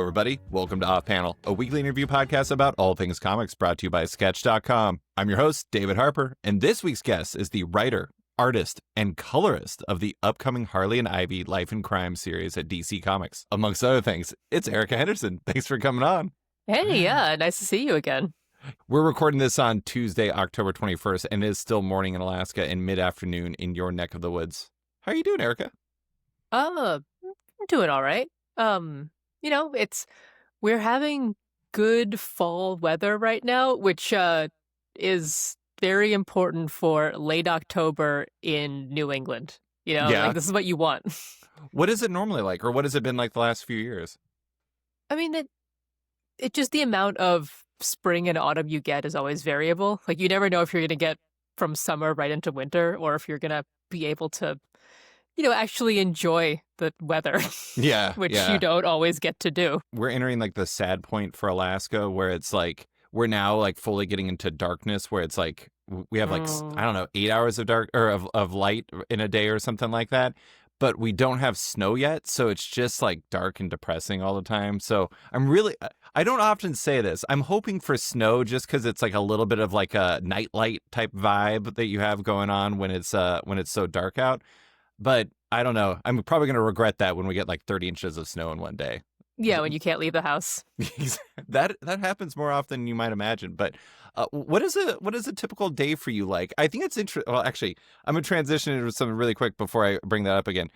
everybody. Welcome to Off Panel, a weekly interview podcast about all things comics brought to you by Sketch.com. I'm your host, David Harper, and this week's guest is the writer, artist, and colorist of the upcoming Harley and Ivy Life and Crime series at DC Comics. Amongst other things, it's Erica Henderson. Thanks for coming on. Hey, yeah, nice to see you again. We're recording this on Tuesday, October 21st, and it is still morning in Alaska and mid-afternoon in your neck of the woods. How are you doing, Erica? I'm doing all right. We're having good fall weather right now, which is very important for late October in New England. Like this is what you want. What is it normally like, or what has it been like the last few years? I mean, it just the amount of spring and autumn you get is always variable. Like you never know if you're going to get from summer right into winter, or if you're going to be able to, actually enjoy the weather. Yeah. Which you don't always get to do. We're entering like the sad point for Alaska where it's like, we're now like fully getting into darkness where it's like, we have like, I don't know, 8 hours of dark or of light in a day or something like that. But we don't have snow yet. So it's just like dark and depressing all the time. So I don't often say this. I'm hoping for snow just because it's like a little bit of like a nightlight type vibe that you have going on when it's so dark out. But I don't know. I'm probably going to regret that when we get like 30 inches of snow in one day. Yeah, when you can't leave the house. That happens more often than you might imagine. But what is a typical day for you like? I think it's interesting. Well, actually, I'm going to transition into something really quick before I bring that up again.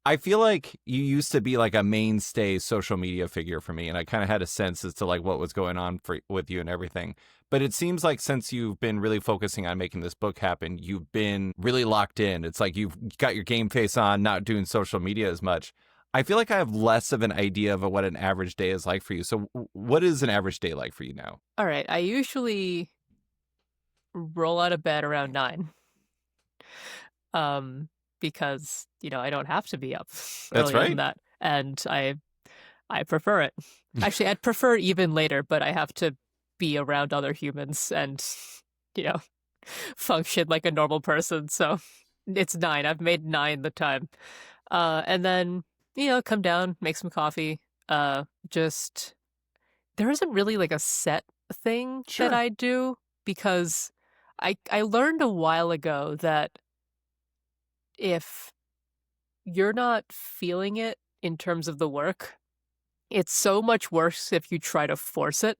I feel like you used to be like a mainstay social media figure for me, and I kind of had a sense as to like what was going on with you and everything. But it seems like since you've been really focusing on making this book happen, you've been really locked in. It's like you've got your game face on, not doing social media as much. I feel like I have less of an idea of what an average day is like for you. So what is an average day like for you now? All right. I usually roll out of bed around 9. Because, I don't have to be up earlier than that. And I prefer it. Actually, I'd prefer even later, but I have to be around other humans and, function like a normal person. So it's 9. I've made 9 the time. And then, come down, make some coffee. There isn't really like a set thing that I do because I learned a while ago that if you're not feeling it in terms of the work, it's so much worse if you try to force it.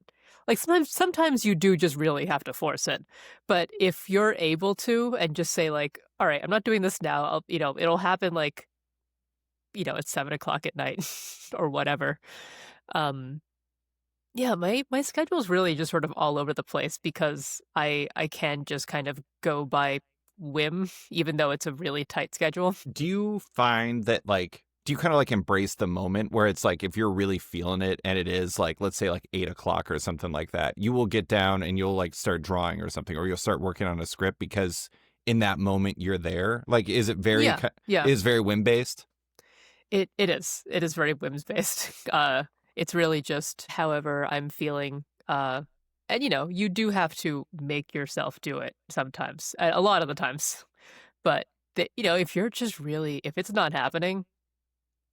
Like sometimes you do just really have to force it. But if you're able to and just say like, all right, I'm not doing this now. It'll happen like, at 7:00 at night or whatever. My schedule's really just sort of all over the place because I can just kind of go by whim, even though it's a really tight schedule. Do you find that do you kind of like embrace the moment where it's like if you're really feeling it and it is like, let's say like 8:00 or something like that, you will get down and you'll like start drawing or something, or you'll start working on a script because in that moment you're there? Like, is it very, is very whim based? It is. It is very whims based. It's really just however I'm feeling. And, you do have to make yourself do it sometimes, a lot of the times. But, if you're just if it's not happening,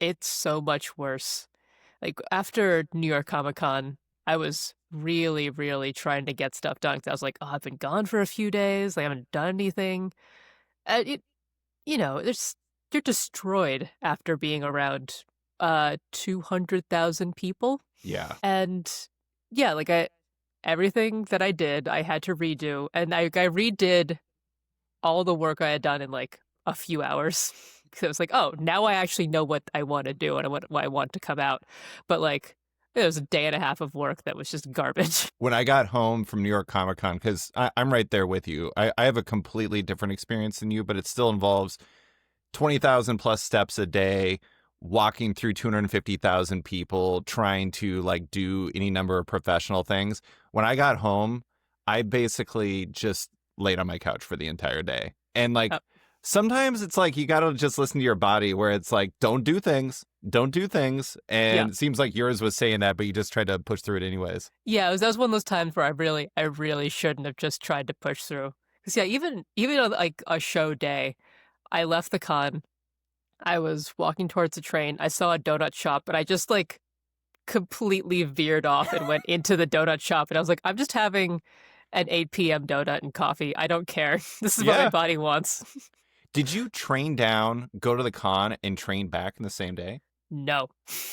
it's so much worse. Like after New York Comic Con, I was really, really trying to get stuff done. 'Cause I was like, I've been gone for a few days. I haven't done anything. You're destroyed after being around 200,000 people. Yeah. And everything that I did, I had to redo. And I redid all the work I had done in like a few hours. Because it was like, oh, now I actually know what I want to do and what I want to come out. But like, it was a day and a half of work that was just garbage. When I got home from New York Comic Con, because I'm right there with you, I have a completely different experience than you, but it still involves 20,000 plus steps a day, walking through 250,000 people, trying to like do any number of professional things. When I got home, I basically just laid on my couch for the entire day. And like, sometimes it's like you got to just listen to your body where it's like, don't do things. And it seems like yours was saying that, but you just tried to push through it anyways. Yeah, that was one of those times where I really shouldn't have just tried to push through. Because even on like a show day, I left the con. I was walking towards the train. I saw a donut shop, but I just like completely veered off and went into the donut shop. And I was like, I'm just having an 8 p.m. donut and coffee. I don't care. This is what my Yeah. body wants. Did you train down, go to the con, and train back in the same day? No,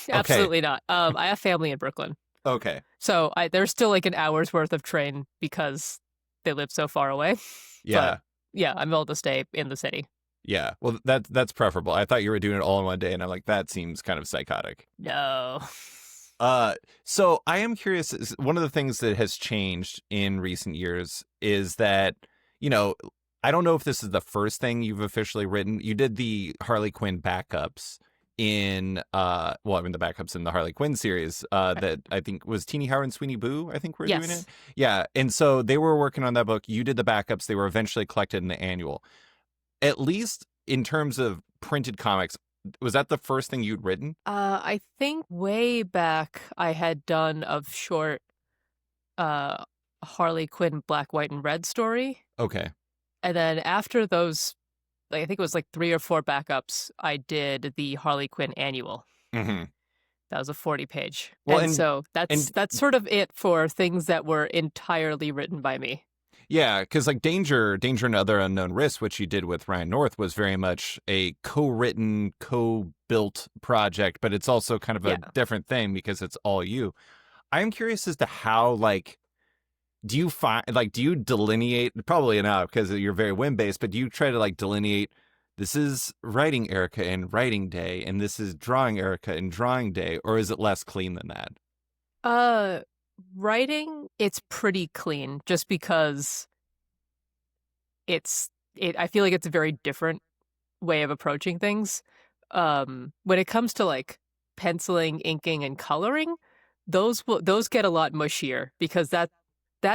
Okay. absolutely not. I have family in Brooklyn. Okay. So there's still like an hour's worth of train because they live so far away. Yeah. But yeah, I'm able to stay in the city. Yeah. Well, that's preferable. I thought you were doing it all in one day, and I'm like, that seems kind of psychotic. No. So I am curious. One of the things that has changed in recent years is that, you know, I don't know if this is the first thing you've officially written. You did the Harley Quinn backups in, the backups in the Harley Quinn series that I think was Teenie Howard and Sweeney Boo, I think were doing it. Yeah. And so they were working on that book. You did the backups. They were eventually collected in the annual. At least in terms of printed comics, was that the first thing you'd written? I think way back I had done a short Harley Quinn Black, White, and Red story. Okay. And then after those, I think it was like 3 or 4 backups, I did the Harley Quinn annual. Mm-hmm. That was a 40-page. Well, and so that's sort of it for things that were entirely written by me. Yeah, because like Danger and Other Unknown Risks, which you did with Ryan North, was very much a co-written, co-built project, but it's also kind of a different thing because it's all you. I'm curious as to how, like, do you delineate, probably not because you're very whim-based, but do you try to like delineate, this is writing Erica and writing day, and this is drawing Erica and drawing day, or is it less clean than that? Writing, it's pretty clean just because I feel like it's a very different way of approaching things. When it comes to like penciling, inking, and coloring, those get a lot mushier because that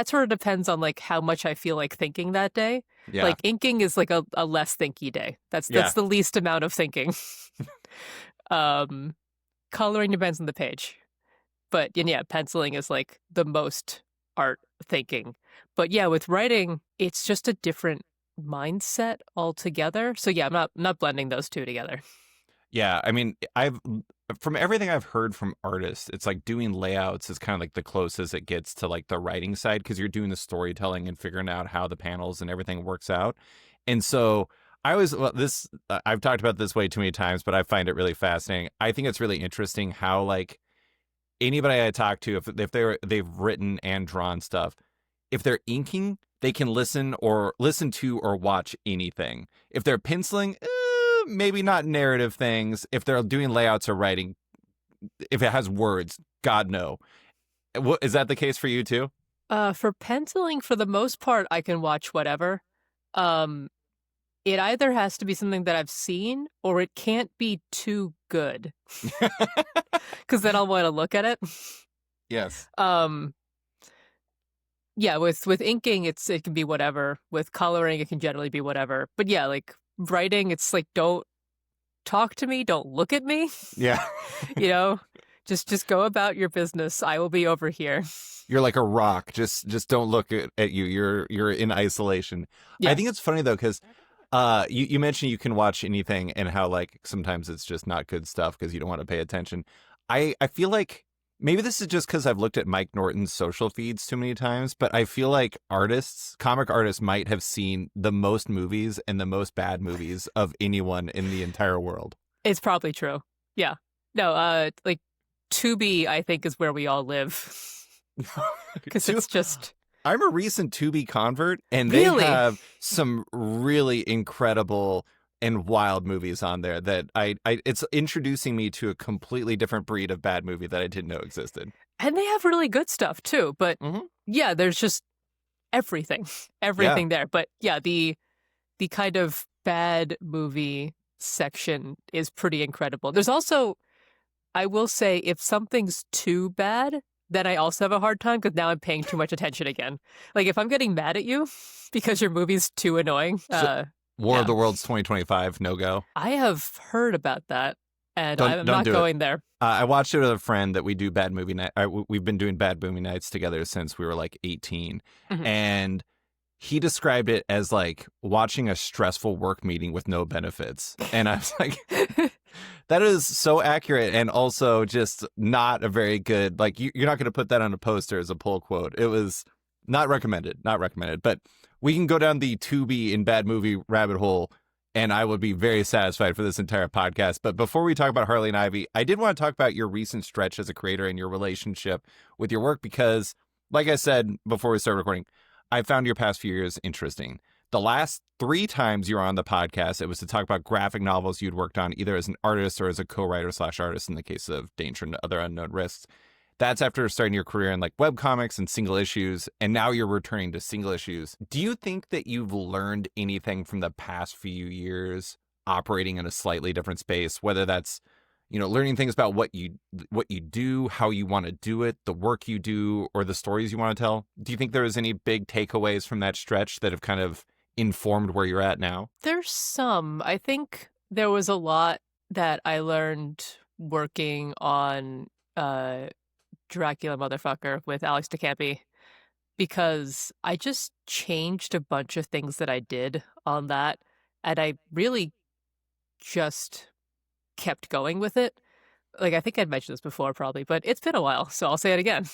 sort of depends on like how much I feel like thinking that day. Yeah. Like inking is like a less thinky day. That's the least amount of thinking. Coloring depends on the page. But yeah, penciling is like the most art thinking. But yeah, with writing, it's just a different mindset altogether. So yeah, I'm not blending those two together. Yeah, I mean, from everything I've heard from artists, it's like doing layouts is kind of like the closest it gets to like the writing side because you're doing the storytelling and figuring out how the panels and everything works out. And so I've talked about this way too many times, but I find it really fascinating. I think it's really interesting how like anybody I talk to, if they've written and drawn stuff, if they're inking, they can listen to or watch anything. If they're penciling, maybe not narrative things. If they're doing layouts or writing, if it has words, God no. Is that the case for you too? For penciling, for the most part, I can watch whatever. It either has to be something that I've seen or it can't be too good. Because then I'll want to look at it. Yes. Yeah, with inking, it can be whatever. With coloring, it can generally be whatever. But yeah, like writing, it's like, don't talk to me, don't look at me. Yeah. You know, just go about your business. I will be over here. You're like a rock. Just don't look at you. You're in isolation. Yeah. I think it's funny though, because you mentioned you can watch anything and how like sometimes it's just not good stuff because you don't want to pay attention. I feel like maybe this is just because I've looked at Mike Norton's social feeds too many times, but I feel like comic artists might have seen the most movies and the most bad movies of anyone in the entire world. It's probably true. Yeah. No, like Tubi, I think, is where we all live. Because it's just... I'm a recent Tubi convert, and they have some really incredible and wild movies on there that it's introducing me to a completely different breed of bad movie that I didn't know existed. And they have really good stuff too. But yeah, there's just everything there. But yeah, the kind of bad movie section is pretty incredible. There's also, I will say, if something's too bad, then I also have a hard time because now I'm paying too much attention again. Like if I'm getting mad at you because your movie's too annoying. War of the Worlds 2025, no go. I have heard about that, and I'm not going there. I watched it with a friend that we do bad movie night. We've been doing bad movie nights together since we were like 18, and he described it as like watching a stressful work meeting with no benefits. And I was like, that is so accurate, and also just not a very good, like, you're not going to put that on a poster as a pull quote. It was not recommended, not recommended. But we can go down the to be in bad movie rabbit hole, and I would be very satisfied for this entire podcast. But before we talk about Harley and Ivy, I did want to talk about your recent stretch as a creator and your relationship with your work, because, like I said before we started recording, I found your past few years interesting. The last 3 times you were on the podcast, it was to talk about graphic novels you'd worked on, either as an artist or as a co-writer / artist in the case of Danger and Other Unknown Risks. That's after starting your career in like webcomics and single issues, and now you're returning to single issues. Do you think that you've learned anything from the past few years operating in a slightly different space, whether that's, learning things about what you do, how you want to do it, the work you do, or the stories you want to tell? Do you think there was any big takeaways from that stretch that have kind of informed where you're at now? There's some. I think there was a lot that I learned working on Dracula Motherfucker with Alex DeCampi, because I just changed a bunch of things that I did on that, and I really just kept going with it. Like, I think I'd mentioned this before probably, but it's been a while, so I'll say it again.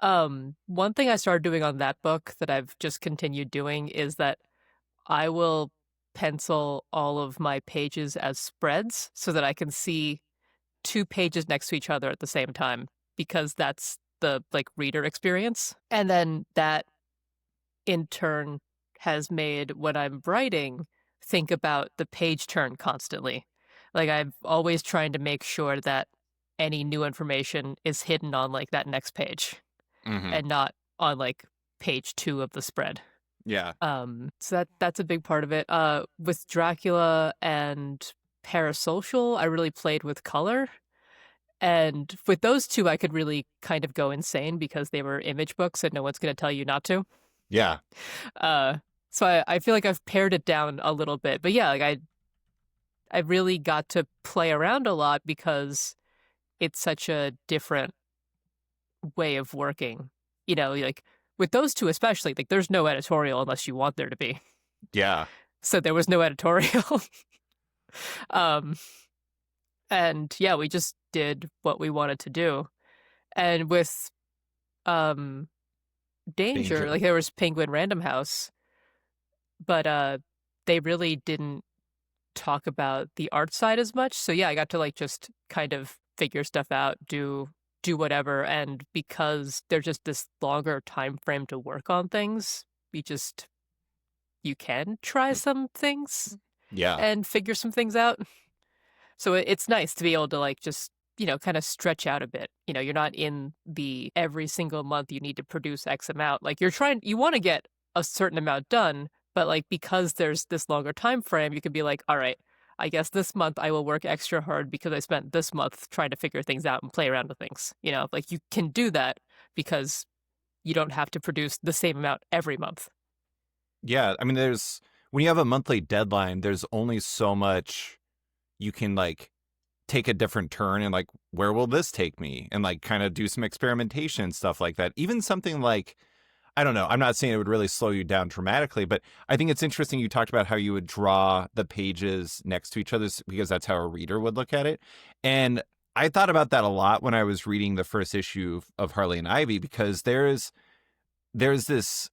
One thing I started doing on that book that I've just continued doing is that I will pencil all of my pages as spreads so that I can see 2 pages next to each other at the same time, because that's the like reader experience. And then that in turn has made, when I'm writing, think about the page turn constantly. Like, I'm always trying to make sure that any new information is hidden on like that next page and not on like page 2 of the spread. Yeah. So that's a big part of it. With Dracula and Parasocial, I really played with color. And with those 2, I could really kind of go insane because they were image books and no one's going to tell you not to. Yeah. So I feel like I've pared it down a little bit. But yeah, like I really got to play around a lot because it's such a different way of working. Like with those 2 especially, like there's no editorial unless you want there to be. Yeah. So there was no editorial. And yeah, we just did what we wanted to do. And with Danger, like there was Penguin Random House, but they really didn't talk about the art side as much. So yeah, I got to like just kind of figure stuff out, do whatever. And because there's just this longer time frame to work on things, you can try some things and figure some things out. So it's nice to be able to like just, kind of stretch out a bit. You're not in the every single month you need to produce X amount. Like you want to get a certain amount done, but like because there's this longer time frame, you could be like, all right, I guess this month I will work extra hard because I spent this month trying to figure things out and play around with things. Like you can do that because you don't have to produce the same amount every month. Yeah. I mean, when you have a monthly deadline, there's only so much you can like take a different turn and like, where will this take me? And like kind of do some experimentation, stuff like that. Even something like, I don't know, I'm not saying it would really slow you down dramatically, but I think it's interesting you talked about how you would draw the pages next to each other because that's how a reader would look at it. And I thought about that a lot when I was reading the first issue of Harley and Ivy, because there's this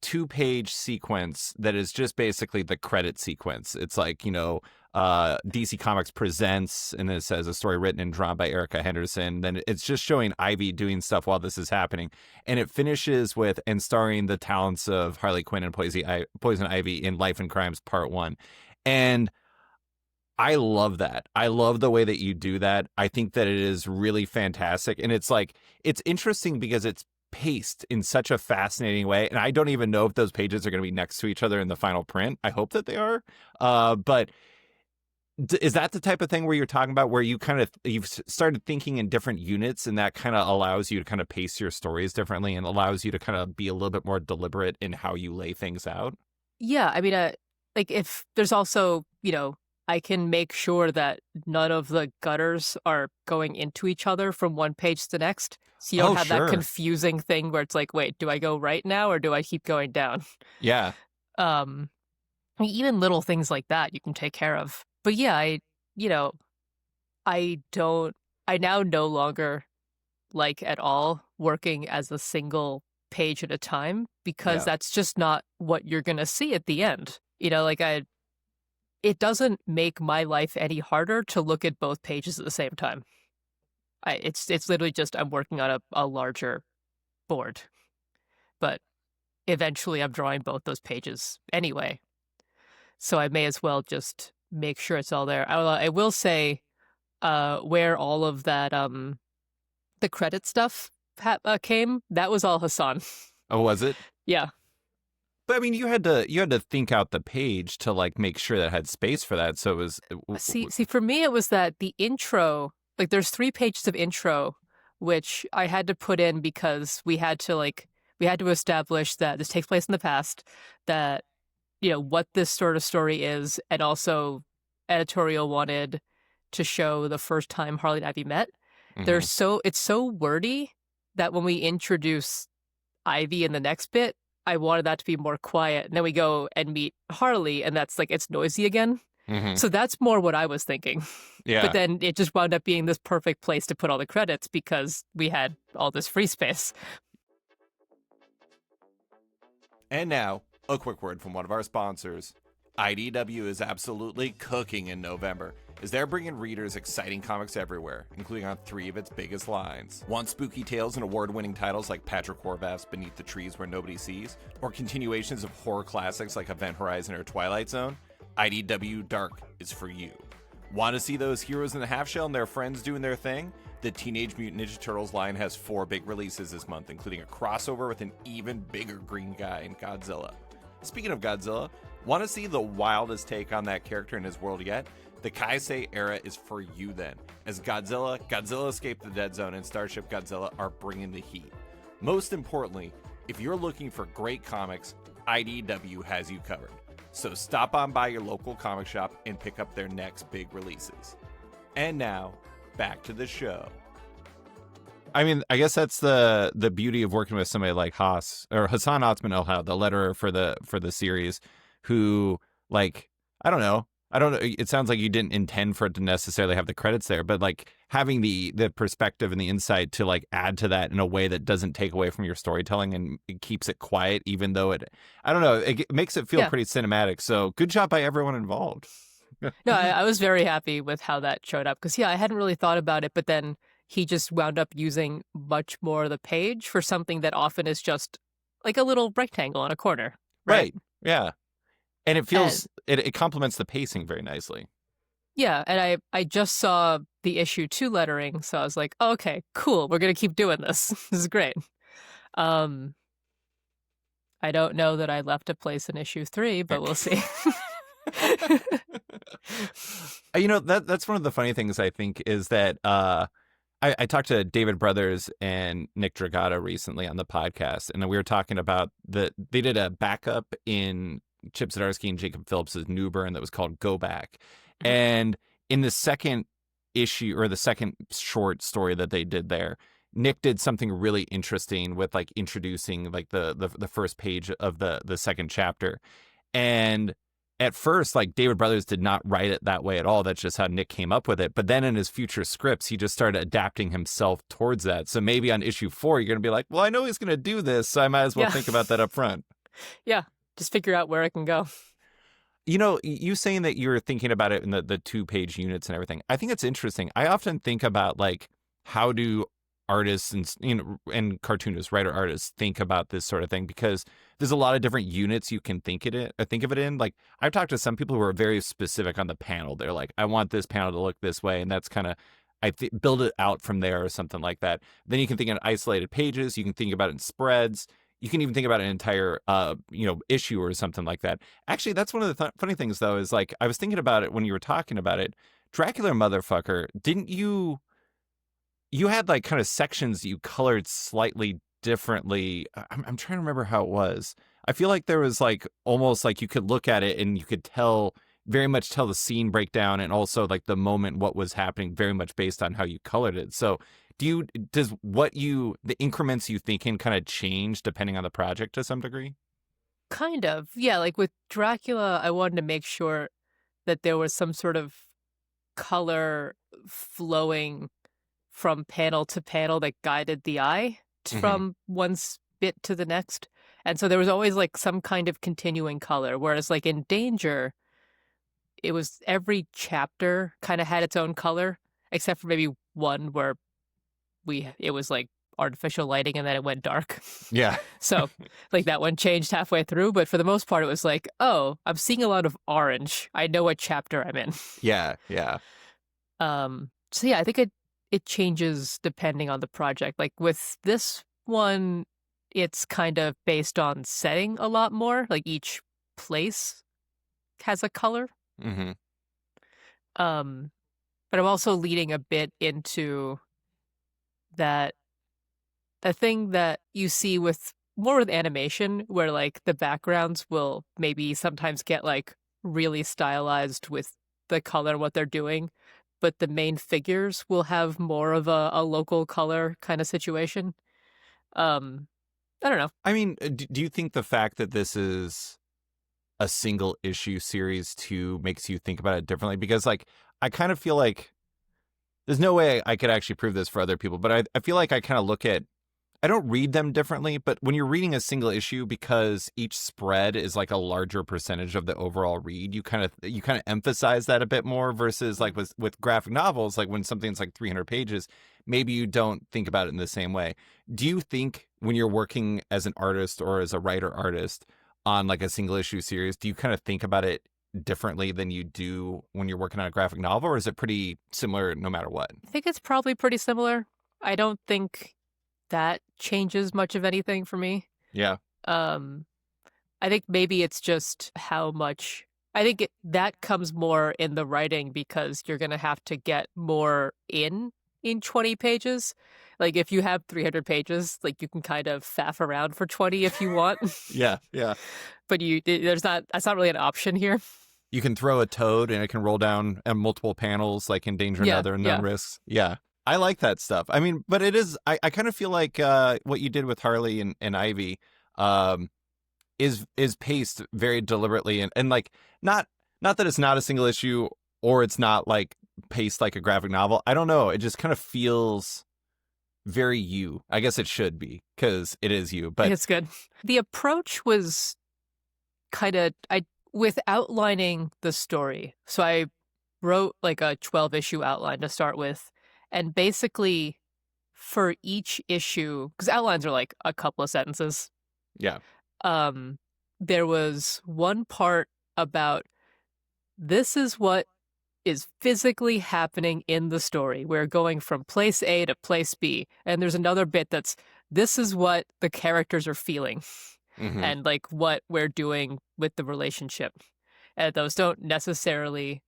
2-page sequence that is just basically the credit sequence. It's like, DC Comics presents, and it says a story written and drawn by Erica Henderson. Then it's just showing Ivy doing stuff while this is happening. And it finishes with, and starring the talents of Harley Quinn and Poison Ivy in Life and Crimes Part 1. And I love that. I love the way that you do that. I think that it is really fantastic. And it's like, it's interesting because it's paced in such a fascinating way. And I don't even know if those pages are going to be next to each other in the final print. I hope that they are. But is that the type of thing where you're talking about, where you've started thinking in different units, and that kind of allows you to kind of pace your stories differently and allows you to kind of be a little bit more deliberate in how you lay things out? Yeah. I mean, like if there's also, I can make sure that none of the gutters are going into each other from one page to the next. So you don't Oh, have that sure. confusing thing where it's like, wait, do I go right now or do I keep going down? Yeah. Um, I mean, even little things like that you can take care of. But yeah, you know, I don't, I now no longer like at all working as a single page at a time because Yeah. that's just not what you're going to see at the end. It doesn't make my life any harder to look at both pages at the same time. It's literally just I'm working on a larger board, but eventually I'm drawing both those pages anyway. So I may as well just make sure it's all there. I will say where all of that the credit stuff came, that was all Hassan. Oh, was it? Yeah. But I mean, you had to think out the page to like make sure that it had space for that. So it was See, for me, it was that the intro, like, there's 3 pages of intro, which I had to put in because we had to establish that this takes place in the past, that, what this sort of story is, and also editorial wanted to show the first time Harley and Ivy met. Mhm. It's so wordy that when we introduce Ivy in the next bit, I wanted that to be more quiet. And then we go and meet Harley, and that's like, it's noisy again. Mhm. So that's more what I was thinking. But Yeah. then it just wound up being this perfect place to put all the credits because we had all this free space. And now, a quick word from one of our sponsors. IDW is absolutely cooking in November, as they're bringing readers exciting comics everywhere, including on 3 of its biggest lines. Want spooky tales and award-winning titles like Patrick Horvath's Beneath the Trees Where Nobody Sees? Or continuations of horror classics like Event Horizon or Twilight Zone? IDW Dark is for you. Want to see those heroes in the half shell and their friends doing their thing? The Teenage Mutant Ninja Turtles line has 4 big releases this month, including a crossover with an even bigger green guy in Godzilla. Speaking of Godzilla, want to see the wildest take on that character in his world yet? The Kaisei era is for you then, as Godzilla, Godzilla Escape the Dead Zone, and Starship Godzilla are bringing the heat. Most importantly, if you're looking for great comics, IDW has you covered. So stop on by your local comic shop and pick up their next big releases. And now, back to the show. I mean, I guess that's the beauty of working with somebody like Hassan Othman El-Had, the letterer for the series, who, like, I don't know. It sounds like you didn't intend for it to necessarily have the credits there, but like having the perspective and the insight to like add to that in a way that doesn't take away from your storytelling and it keeps it quiet, even though I don't know, it makes it feel Yeah. pretty cinematic. So good job by everyone involved. No, I was very happy with how that showed up because, yeah, I hadn't really thought about it, but then he just wound up using much more of the page for something that often is just like a little rectangle in a corner. Right. Yeah. And it feels, it complements the pacing very nicely. Yeah, and I just saw the issue 2 lettering, so I was like, oh, okay, cool, we're gonna keep doing this. This is great. I don't know that I left a place in issue 3, but we'll see. That's one of the funny things I think is that I talked to David Brothers and Nick Dragata recently on the podcast, and we were talking about they did a backup in Chip Zdarsky and Jacob Phillips' New Burn that was called Go Back. And in the second issue, or the second short story that they did there, Nick did something really interesting with like introducing like the first page of the second chapter. And at first, like, David Brothers did not write it that way at all. That's just how Nick came up with it. But then in his future scripts, he just started adapting himself towards that. So maybe on issue 4, you're going to be like, well, I know he's going to do this, so I might as well think about that up front. Yeah, just figure out where it can go. You saying that you were thinking about it in the 2-page units and everything, I think it's interesting. I often think about, like, how do artists and cartoonists, writer artists, think about this sort of thing, because there's a lot of different units you can think of it in. Like, I've talked to some people who are very specific on the panel. They're like, I want this panel to look this way, and that's kind of build it out from there or something like that. Then you can think in isolated pages. You can think about it in spreads. You can even think about an entire, issue or something like that. Actually, that's one of the funny things, though, is like I was thinking about it when you were talking about it. Dracula Motherfucker, didn't you? You had like kind of sections you colored slightly differently. I'm trying to remember how it was. I feel like there was like almost like you could look at it and you could tell very much tell the scene breakdown and also like the moment, what was happening, very much based on how you colored it. So does the increments you think in kind of change depending on the project to some degree? Kind of. Yeah, like with Dracula, I wanted to make sure that there was some sort of color flowing from panel to panel that guided the eye Hmm. from one bit to the next. And so there was always like some kind of continuing color. Whereas like in Danger, it was every chapter kind of had its own color, except for maybe one where it was like artificial lighting and then it went dark. Yeah. So like that one changed halfway through, but for the most part it was like, oh, I'm seeing a lot of orange. I know what chapter I'm in. Yeah. Yeah. So yeah, I think it changes depending on the project. Like with this one, it's kind of based on setting a lot more. Like each place has a color. Hmm. Um, but I'm also leading a bit into that the thing that you see with more with animation, where like the backgrounds will maybe sometimes get like really stylized with the color what they're doing, but the main figures will have more of a local color kind of situation. Um, I don't know. I mean, do you think the fact that this is a single issue series too makes you think about it differently? Because like I kind of feel like there's no way I could actually prove this for other people, but I feel like I kind of look at I don't read them differently, but when you're reading a single issue, because each spread is like a larger percentage of the overall read, you kind of emphasize that a bit more versus like with graphic novels, like when something's like 300 pages, maybe you don't think about it in the same way. Do you think when you're working as an artist or as a writer artist on like a single issue series, do you kind of think about it differently than you do when you're working on a graphic novel, or is it pretty similar no matter what? I think it's probably pretty similar. I don't think that changes much of anything for me. Yeah. Um, I think maybe it's just how much. I think that comes more in the writing because you're going to have to get more in 20 pages. Like if you have 300 pages, like you can kind of faff around for 20 if you want. Yeah. Yeah. But that's not really an option here. You can throw a toad and it can roll down multiple panels like in Danger and Yeah, Other yeah. Unknown Risks. Yeah. I like that stuff. I mean, but I kind of feel like what you did with Harley and Ivy um, is paced very deliberately and like not that it's not a single issue or it's not like paced like a graphic novel. I don't know. It just kind of feels very you. I guess it should be because it is you. But It's good. The approach was kind of I with outlining the story. So I wrote like a 12 issue outline to start with, and basically for each issue, because outlines are like a couple of sentences, yeah. um, there was one part about this is what is physically happening in the story. We're going from place A to place B. And there's another bit that's this is what the characters are feeling Hmm. and like what we're doing with the relationship. And those don't necessarily,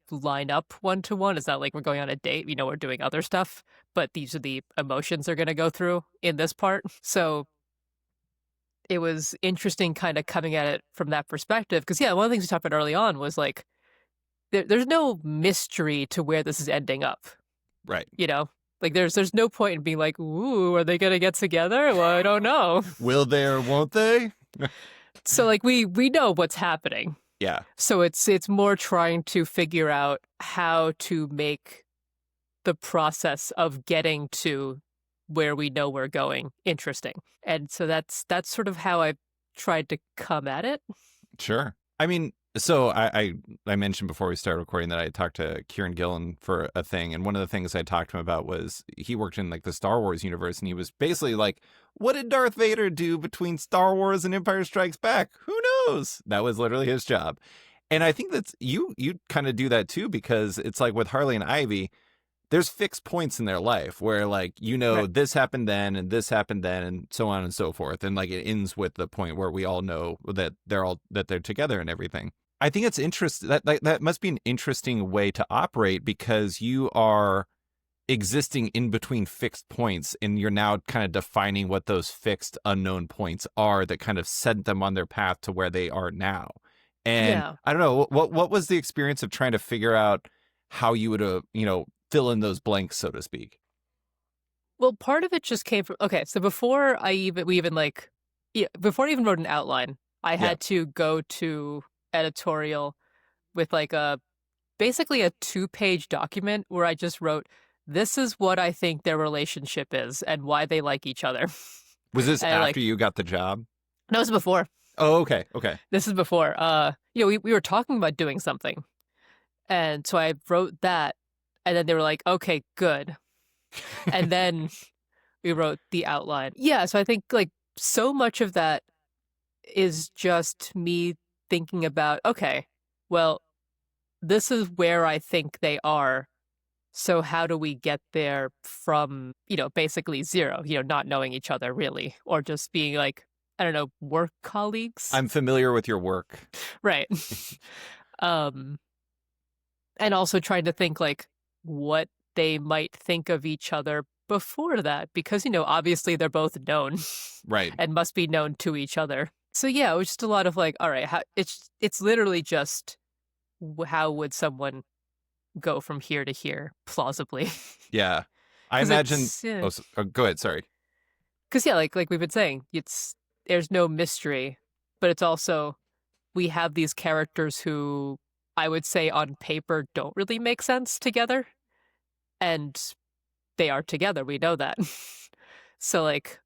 line up one to one. It's not like we're going on a date, we're doing other stuff, but these are the emotions they're going to go through in this part. So it was interesting kind of coming at it from that perspective. Because, yeah, one of the things we talked about early on was like, there's no mystery to where this is ending up, Right. you know? Like there's no point in being like, ooh, are they gonna get together? Well, I don't know. Will they or won't they? So like we know what's happening. Yeah. So it's more trying to figure out how to make the process of getting to where we know we're going interesting. And so that's sort of how I tried to come at it. Sure. I mean, so I mentioned before we started recording that I talked to Kieran Gillen for a thing, and one of the things I talked to him about was he worked in like the Star Wars universe, and he was basically like, "What did Darth Vader do between Star Wars and Empire Strikes Back? Who knows?" That was literally his job, and I think that's you kind of do that too because it's like with Harley and Ivy. There's fixed points in their life where like Right. this happened then and this happened then and so on and so forth, and like it ends with the point where we all know that they're together and everything. I think it's interesting that must be an interesting way to operate because you are existing in between fixed points and you're now kind of defining what those fixed unknown points are that kind of set them on their path to where they are now. And Yeah. I don't know, what was the experience of trying to figure out how you would fill in those blanks, so to speak? Well, part of it just came from okay, so before we even like yeah, before I even wrote an outline, I Yeah. had to go to editorial with like a basically a 2-page document where I just wrote, this is what I think their relationship is and why they like each other. Was this And after like, you got the job? no, this is before. Oh, okay. Okay. This is before. We were talking about doing something. And so I wrote that. And then they were like, okay, good. And then we wrote the outline. Yeah. So I think like so much of that is just me thinking about, okay, well, this is where I think they are. So how do we get there from, basically zero, not knowing each other really, or just being like, I don't know, work colleagues? I'm familiar with your work. Right. um, and also trying to think like what they might think of each other before that, because, obviously they're both known Right. and must be known to each other. So yeah, it was just a lot of like, all right, it's literally just how would someone go from here to here plausibly? Yeah. I Because imagine. it's yeah. Go ahead. Sorry. Because yeah, like we've been saying, there's no mystery, but it's also we have these characters who I would say on paper don't really make sense together, and they are together. We know that. So like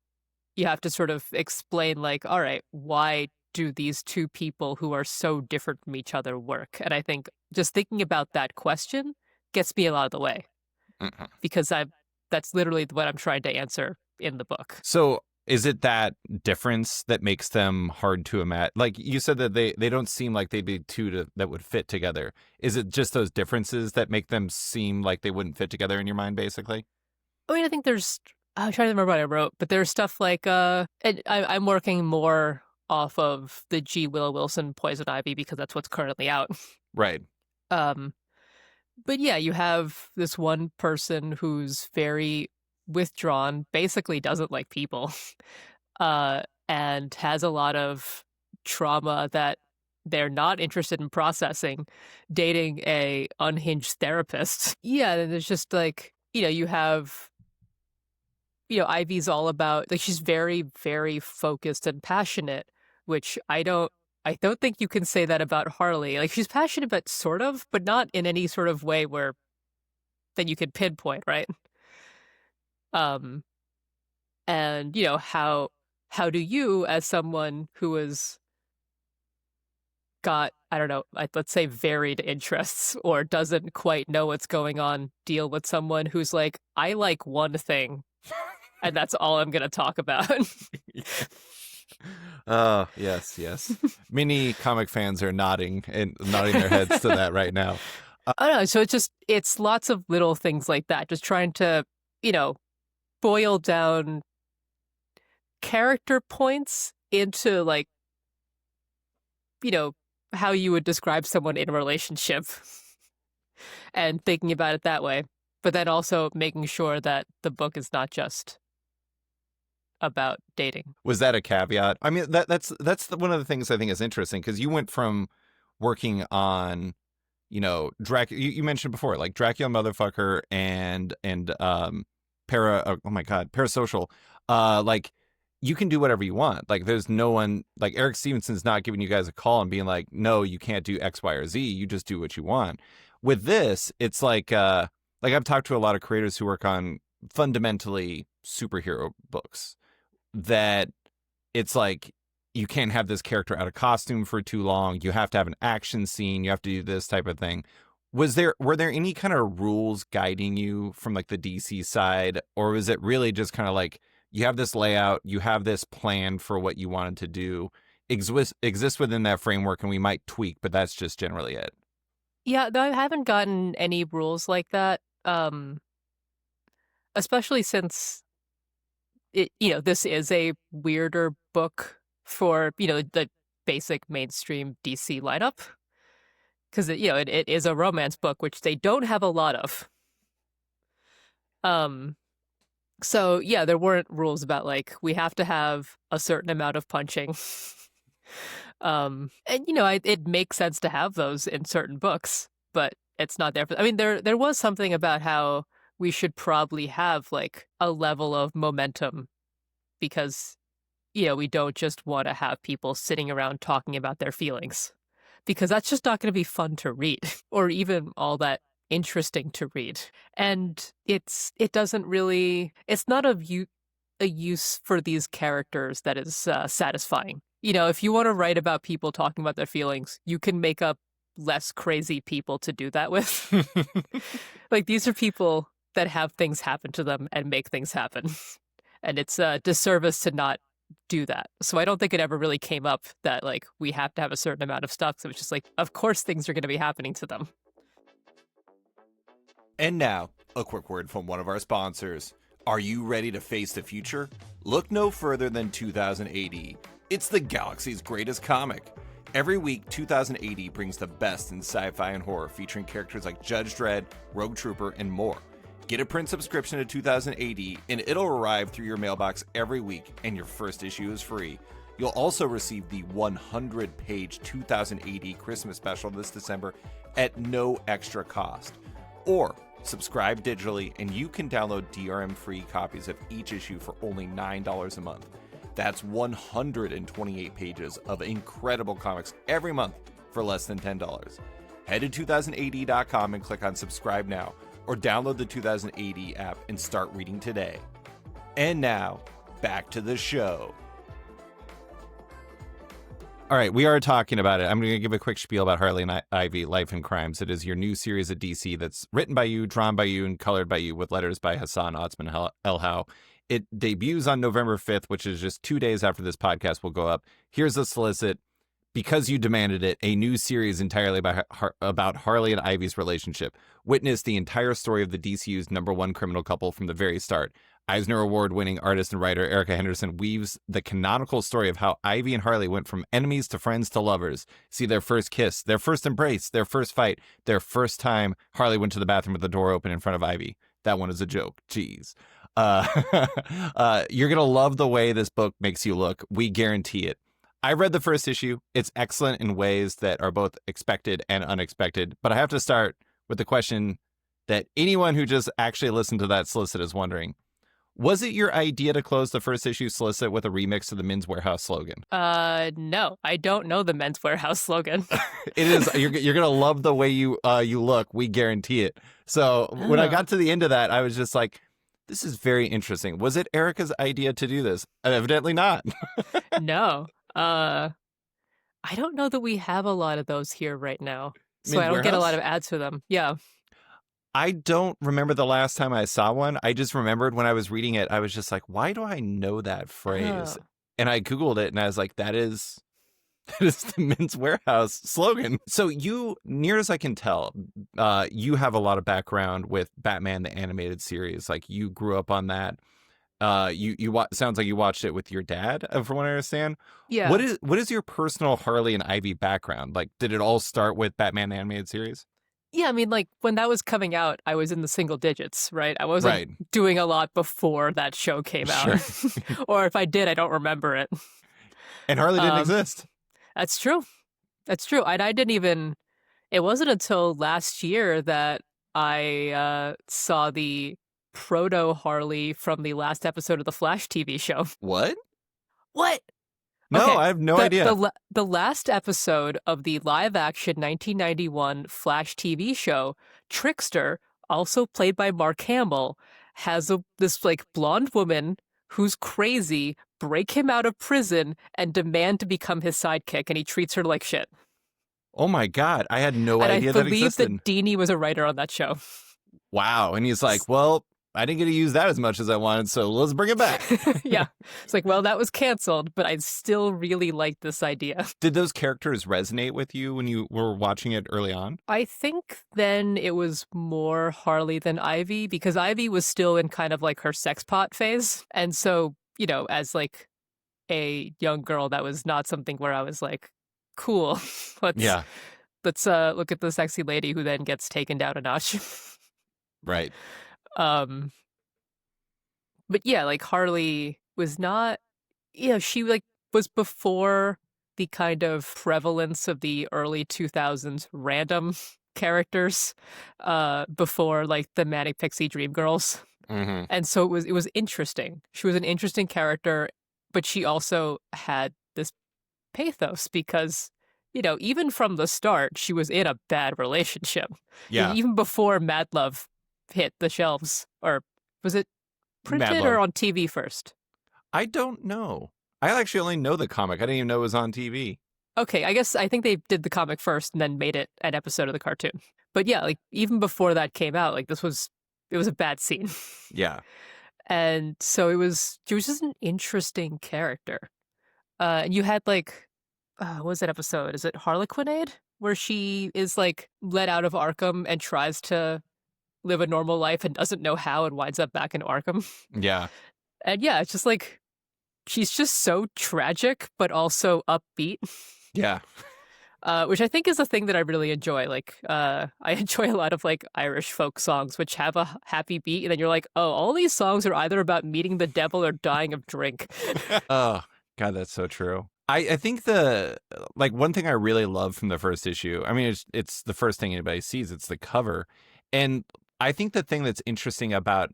you have to sort of explain like, all right, why do these two people who are so different from each other work? And I think just thinking about that question gets me a lot of the way Mhm. because that's literally what I'm trying to answer in the book. So is it that difference that makes them hard to imagine? Like you said that they don't seem like they'd be that would fit together. Is it just those differences that make them seem like they wouldn't fit together in your mind, basically? I mean, I think I'm trying to remember what I wrote, but there's stuff like, and I'm working more off of the G. Willow Wilson Poison Ivy because that's what's currently out. Right. Um, but yeah, you have this one person who's very withdrawn, basically doesn't like people, and has a lot of trauma that they're not interested in processing, dating a unhinged therapist. Yeah, and there's just like, you have Ivy's all about like she's very, very focused and passionate, which I don't think you can say that about Harley. Like she's passionate, but sort of, but not in any sort of way where that you could pinpoint, right? Um, and how do you, as someone who has got, I don't know, let's say varied interests or doesn't quite know what's going on, deal with someone who's like, I like one thing and that's all I'm going to talk about. Yes, yes. Many comic fans are nodding their heads to that right now. I don't know. So it's lots of little things like that. Just trying to, you know, boil down character points into like, you know, how you would describe someone in a relationship and thinking about it that way. But then also making sure that the book is not just about dating. Was that a caveat? I mean, one of the things I think is interesting because you went from working on, you mentioned before like Dracula motherfucker and oh my god, parasocial. Like you can do whatever you want. Like there's no one like Eric Stevenson's not giving you guys a call and being like, no, you can't do X, Y, or Z. You just do what you want. With this, it's like I've talked to a lot of creators who work on fundamentally superhero books that it's like you can't have this character out of costume for too long. You have to have an action scene. You have to do this type of thing. Were there any kind of rules guiding you from like the DC side, or was it really just kind of like you have this layout, you have this plan for what you wanted to do, exist within that framework, and we might tweak, but that's just generally it? Yeah, though I haven't gotten any rules like that. Especially since this is a weirder book for, the basic mainstream DC lineup. Because it is a romance book, which they don't have a lot of. Um, so yeah, there weren't rules about like we have to have a certain amount of punching. And you know, it makes sense to have those in certain books, but it's not there for. I mean, there was something about how we should probably have like a level of momentum because you know we don't just want to have people sitting around talking about their feelings because that's just not going to be fun to read or even all that interesting to read. And it doesn't really it's not a use for these characters that is satisfying. You know, if you want to write about people talking about their feelings, you can make up less crazy people to do that with. Like these are people that have things happen to them and make things happen. And it's a disservice to not do that. So I don't think it ever really came up that like we have to have a certain amount of stuff. So it's just like, of course things are going to be happening to them. And now, a quick word from one of our sponsors. Are you ready to face the future? Look no further than 2080. It's the galaxy's greatest comic. Every week, 2080 brings the best in sci-fi and horror, featuring characters like Judge Dredd, Rogue Trooper, and more. Get a print subscription to 2080, and it'll arrive through your mailbox every week, and your first issue is free. You'll also receive the 100-page 2080 Christmas special this December at no extra cost. Or subscribe digitally, and you can download DRM-free copies of each issue for only $9 a month. That's 128 pages of incredible comics every month for less than $10. Head to 2080.com and click on subscribe now, or download the 2080 app and start reading today. And now, back to the show. All right, we are talking about it. I'm going to give a quick spiel about Harley and Ivy, Life and Crimes. It is your new series at DC that's written by you, drawn by you, and colored by you with letters by Hassan Otsman-Elhaou. It debuts on November 5th, which is just 2 days after this podcast will go up. Here's a solicit. Because you demanded it, a new series entirely about Harley and Ivy's relationship. Witness the entire story of the DCU's #1 criminal couple from the very start. Eisner Award-winning artist and writer Erica Henderson weaves the canonical story of how Ivy and Harley went from enemies to friends to lovers. See their first kiss, their first embrace, their first fight, their first time Harley went to the bathroom with the door open in front of Ivy. That one is a joke. Jeez. You're going to love the way this book makes you look. We guarantee it. I read the first issue. It's excellent in ways that are both expected and unexpected. But I have to start with the question that anyone who just actually listened to that solicit is wondering. Was it your idea to close the first issue solicit with a remix of the Men's Warehouse slogan? No, I don't know the Men's Warehouse slogan. It is. You're going to love the way you look. We guarantee it. So when I got to the end of that, I was just like, this is very interesting. Was it Erica's idea to do this? Evidently not. No. I don't know that we have a lot of those here right now. So Men's I don't get a Warehouse? lot of ads for them. Yeah. I don't remember the last time I saw one. I just remembered when I was reading it, I was just like, why do I know that phrase? Oh. And I Googled it and I was like, that is the Men's Warehouse slogan. So you, near as I can tell, you have a lot of background with Batman, the animated series. Like you grew up on that. Sounds like you watched it with your dad, from what I understand. Yeah. What is your personal Harley and Ivy background? Like, did it all start with Batman the animated series? Yeah, I mean, like, when that was coming out, I was in the single digits, right? I wasn't doing a lot before that show came out. Sure. Or if I did, I don't remember it. And Harley didn't exist. That's true. That's true. I didn't even... It wasn't until last year that I saw the proto-Harley from the last episode of the Flash TV show. What? What? No, Okay, I have no idea. The last episode of the live-action 1991 Flash TV show, Trickster, also played by Mark Hamill, has this like blonde woman who's crazy break him out of prison and demand to become his sidekick, and he treats her like shit. Oh my God, I had no and idea I that believe existed. that Dini was a writer on that show. Wow, and he's like, well, I didn't get to use that as much as I wanted, so let's bring it back. Yeah. It's like, well, that was canceled, but I still really like this idea. Did those characters resonate with you when you were watching it early on? I think then it was more Harley than Ivy, because Ivy was still in kind of like her sex pot phase. And so, you know, as like a young girl, that was not something where I was like, cool, let's look at the sexy lady who then gets taken down a notch. Right. But yeah, like Harley was not, she like was before the kind of prevalence of the early 2000s random characters before like the Manic Pixie Dream Girls. Hmm. And so it was interesting. She was an interesting character, but she also had this pathos because, even from the start, she was in a bad relationship. Yeah. Even before Mad Love hit the shelves, or was it Mad printed or Love. on TV first? I don't know. I actually only know the comic. I didn't even know it was on TV. Okay, I think they did the comic first and then made it an episode of the cartoon. But yeah, like even before that came out, like it was a bad scene. Yeah. And so she was just an interesting character. And you had like, what was that episode? Is it Harlequinade? Where she is like let out of Arkham and tries to live a normal life and doesn't know how and winds up back in Arkham. Yeah. And yeah, it's just like, she's just so tragic, but also upbeat. Yeah. Which I think is a thing that I really enjoy. Like, I enjoy a lot of like Irish folk songs, which have a happy beat, and then you're like, oh, all these songs are either about meeting the devil or dying of drink. Oh, God, that's so true. I think one thing I really love from the first issue, I mean, it's the first thing anybody sees, it's the cover. And I think the thing that's interesting about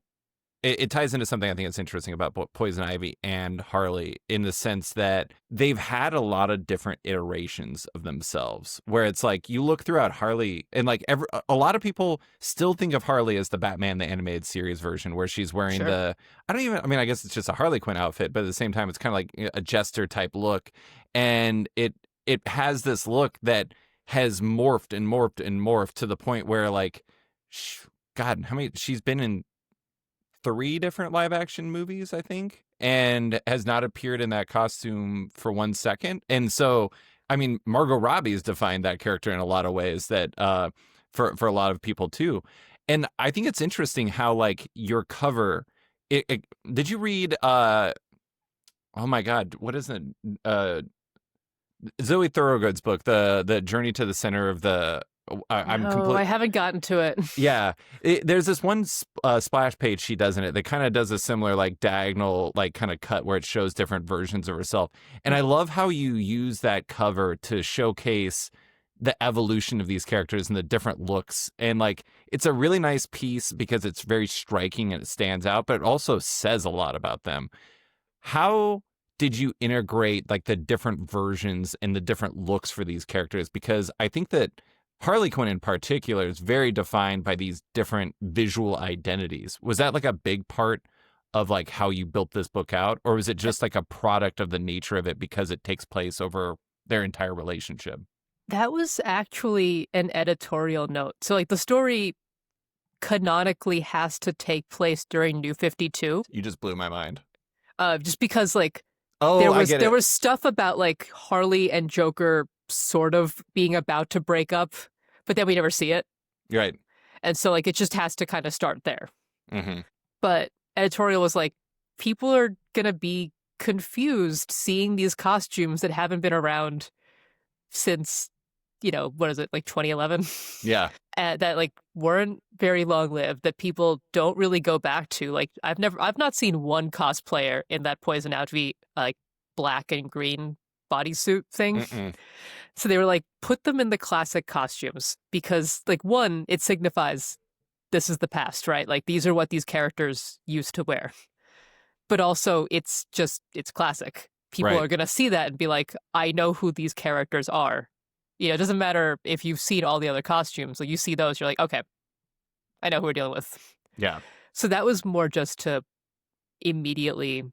it ties into something I think that's interesting about Poison Ivy and Harley in the sense that they've had a lot of different iterations of themselves where it's like you look throughout Harley and like a lot of people still think of Harley as the Batman, the animated series version where she's wearing Sure. I guess it's just a Harley Quinn outfit, but at the same time, it's kind of like a jester type look. And it has this look that has morphed and morphed and morphed to the point where like, God, she's been in 3 different live action movies, I think, and has not appeared in that costume for 1 second. And so, I mean, Margot Robbie's defined that character in a lot of ways that for a lot of people too. And I think it's interesting how like your cover did you read oh my God, what is it? Zoe Thorogood's book, the Journey to the Center of the I'm No, complete. I haven't gotten to it. Yeah, there's this one splash page she does in it that kind of does a similar like diagonal like kind of cut where it shows different versions of herself. And I love how you use that cover to showcase the evolution of these characters and the different looks. And like it's a really nice piece because it's very striking and it stands out, but it also says a lot about them. How did you integrate like the different versions and the different looks for these characters? Because I think that Harley Quinn in particular is very defined by these different visual identities. Was that like a big part of like how you built this book out? Or was it just like a product of the nature of it because it takes place over their entire relationship? That was actually an editorial note. So like the story canonically has to take place during New 52. You just blew my mind. Just because like Oh, I get there it. was stuff about like Harley and Joker sort of being about to break up, but then we never see it. Right. And so like it just has to kind of start there. Mm-hmm. But editorial was like, people are gonna be confused seeing these costumes that haven't been around since, what is it, like 2011? Yeah. That like weren't very long lived, that people don't really go back to. Like I've not seen one cosplayer in that Poison Ivy like black and green bodysuit thing. Mm-mm. So they were like, put them in the classic costumes because like one, it signifies this is the past, right? Like these are what these characters used to wear. But also it's classic. People Right. are going to see that and be like, I know who these characters are. It doesn't matter if you've seen all the other costumes. Like you see those, you're like, okay, I know who we're dealing with. Yeah. So that was more just to immediately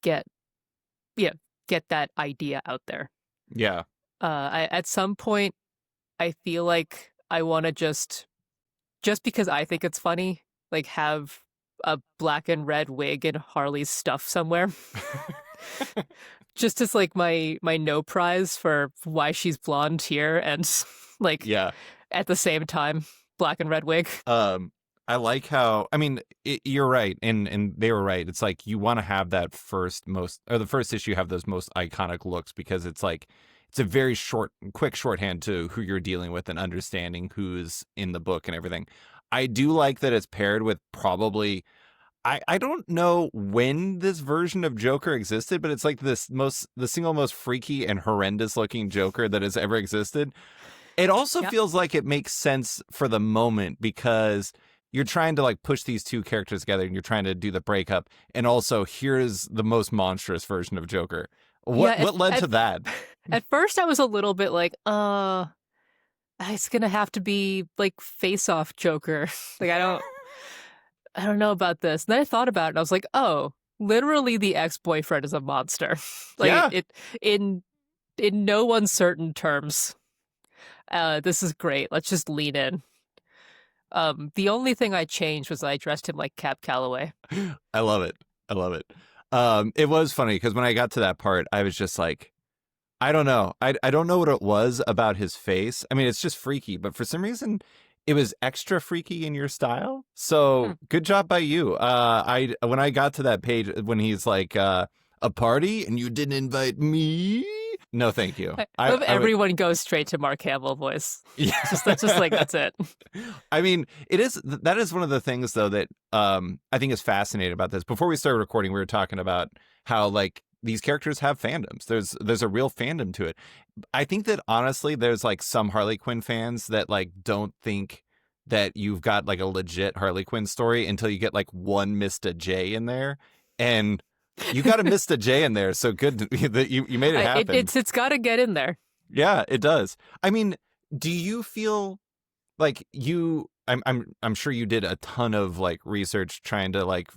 get that idea out there. Yeah. At some point, I feel like I want to just because I think it's funny, like have a black and red wig and Harley's stuff somewhere. Just as like my no prize for why she's blonde here and like Yeah. at the same time black and red wig. I like how, I mean, you're right. And they were right. It's like you want to have that the first issue have those most iconic looks because it's like, it's a very quick shorthand to who you're dealing with and understanding who's in the book and everything. I do like that it's paired with probably, I don't know when this version of Joker existed, but it's like the single most freaky and horrendous looking Joker that has ever existed. It also Yeah. feels like it makes sense for the moment because you're trying to like push these two characters together and you're trying to do the breakup. And also, here's the most monstrous version of Joker. Yeah, What led to that? at first I was a little bit like, it's gonna have to be like face off Joker. Like I don't know about this. And then I thought about it and I was like, oh, literally the ex-boyfriend is a monster. Like Yeah. it in no uncertain terms. This is great. Let's just lean in. The only thing I changed was I dressed him like Cap Calloway. I love it. I love it. It was funny because when I got to that part, I was just like, I don't know. I don't know what it was about his face. I mean, it's just freaky, but for some reason, it was extra freaky in your style. Hmm. So good job by you. I when I got to that page when he's like a party and you didn't invite me. No, thank you. I love everyone goes straight to Mark Hamill voice. Yeah. That's just like that's it. I mean, that is one of the things though that I think is fascinating about this. Before we started recording, we were talking about how like these characters have fandoms. There's a real fandom to it. I think that honestly, there's like some Harley Quinn fans that like don't think that you've got like a legit Harley Quinn story until you get like one Mr. J in there, and you got a Mr. J in there. So good that you made it happen. It's got to get in there. Yeah, it does. I mean, do you feel like I'm sure you did a ton of like research trying to like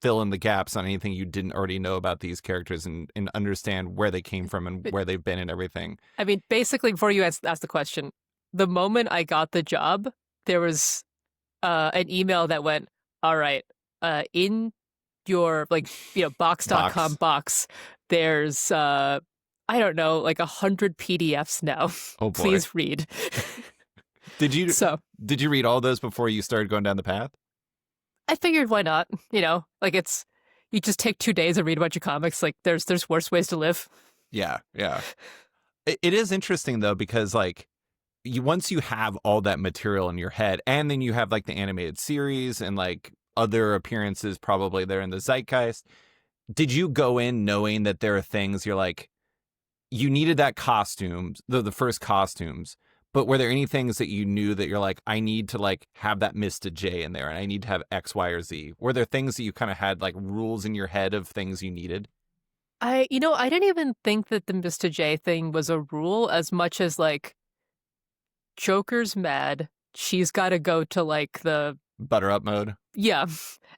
fill in the gaps on anything you didn't already know about these characters and understand where they came from and where they've been and everything. I mean, basically, before you ask the question, the moment I got the job, there was an email that went, all right, in your like box.com box, there's I don't know, like 100 PDFs now. Oh boy. Please read. Did you So read all those before you started going down the path? I figured why not? Like you just take 2 days and read a bunch of comics. Like there's worse ways to live. Yeah, yeah. It is interesting though because like once you have all that material in your head, and then you have like the animated series and like other appearances probably there in the zeitgeist. Did you go in knowing that there are things you're like, you needed that costume, the first costumes, but were there any things that you knew that you're like, I need to like have that Mr. J in there and I need to have X, Y, or Z? Were there things that you kind of had like rules in your head of things you needed? I didn't even think that the Mr. J thing was a rule as much as like Joker's mad. She's got to go to like the Butter up mode? yeah,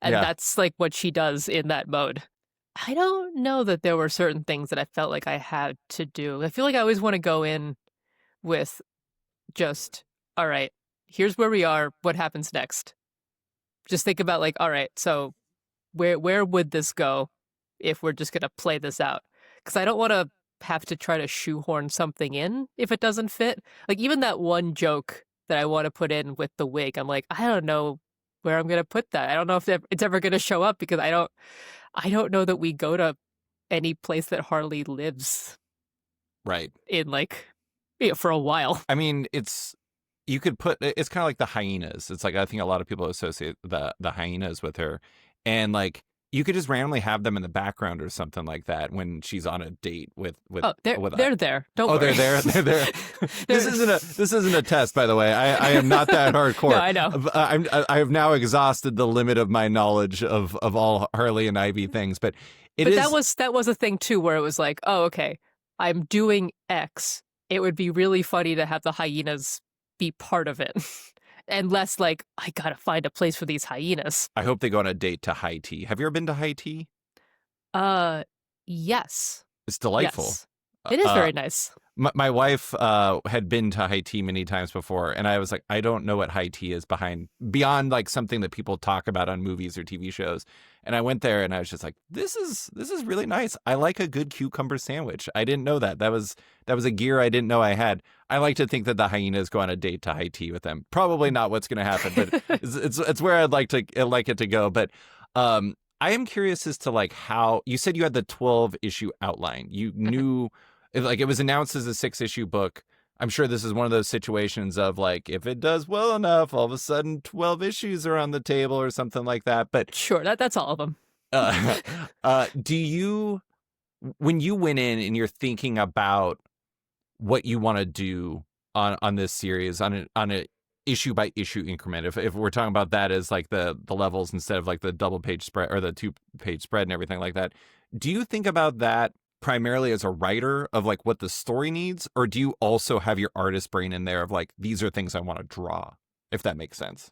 and Yeah. that's like what she does in that mode. I don't know that there were certain things that I felt like I had to do. I feel like I always want to go in with just, all right, here's where we are. What happens next? Just think about like, all right, so where would this go if we're just gonna play this out? Because I don't want to have to try to shoehorn something in if it doesn't fit. Like even that one joke that I want to put in with the wig, I'm like, I don't know where I'm gonna put that. I don't know if it's ever gonna show up because I don't know that we go to any place that Harley lives Right. in like for a while. I mean, it's kind of like the hyenas. It's like I think a lot of people associate the hyenas with her, and like you could just randomly have them in the background or something like that when she's on a date with. Oh, they're there. Don't Oh, worry. they're there. They're there. This isn't a test, by the way. I am not that hardcore. No, I know. I have now exhausted the limit of my knowledge of all Harley and Ivy things, but that was a thing too, where it was like, oh, okay, I'm doing X. It would be really funny to have the hyenas be part of it. And less like, I gotta find a place for these hyenas. I hope they go on a date to high tea. Have you ever been to high tea? Yes. It's delightful. Yes. It is very nice. My wife had been to high tea many times before, and I was like, I don't know what high tea is beyond like something that people talk about on movies or TV shows. And I went there, and I was just like, this is really nice. I like a good cucumber sandwich. I didn't know that. That was a gear I didn't know I had. I like to think that the hyenas go on a date to high tea with them. Probably not what's going to happen, but it's where I'd like it to go. But I am curious as to like how you said you had the 12 issue outline. You knew. Like it was announced as a 6-issue book. I'm sure this is one of those situations of like, if it does well enough, all of a sudden 12 issues are on the table or something like that. But Sure, that's all of them. uh, do you, when you went in and you're thinking about what you want to do on this series on a issue by issue increment, if we're talking about that as like the levels instead of like the double page spread or the 2-page spread and everything like that, do you think about that primarily as a writer of like what the story needs, or do you also have your artist brain in there of like, these are things I want to draw, if that makes sense?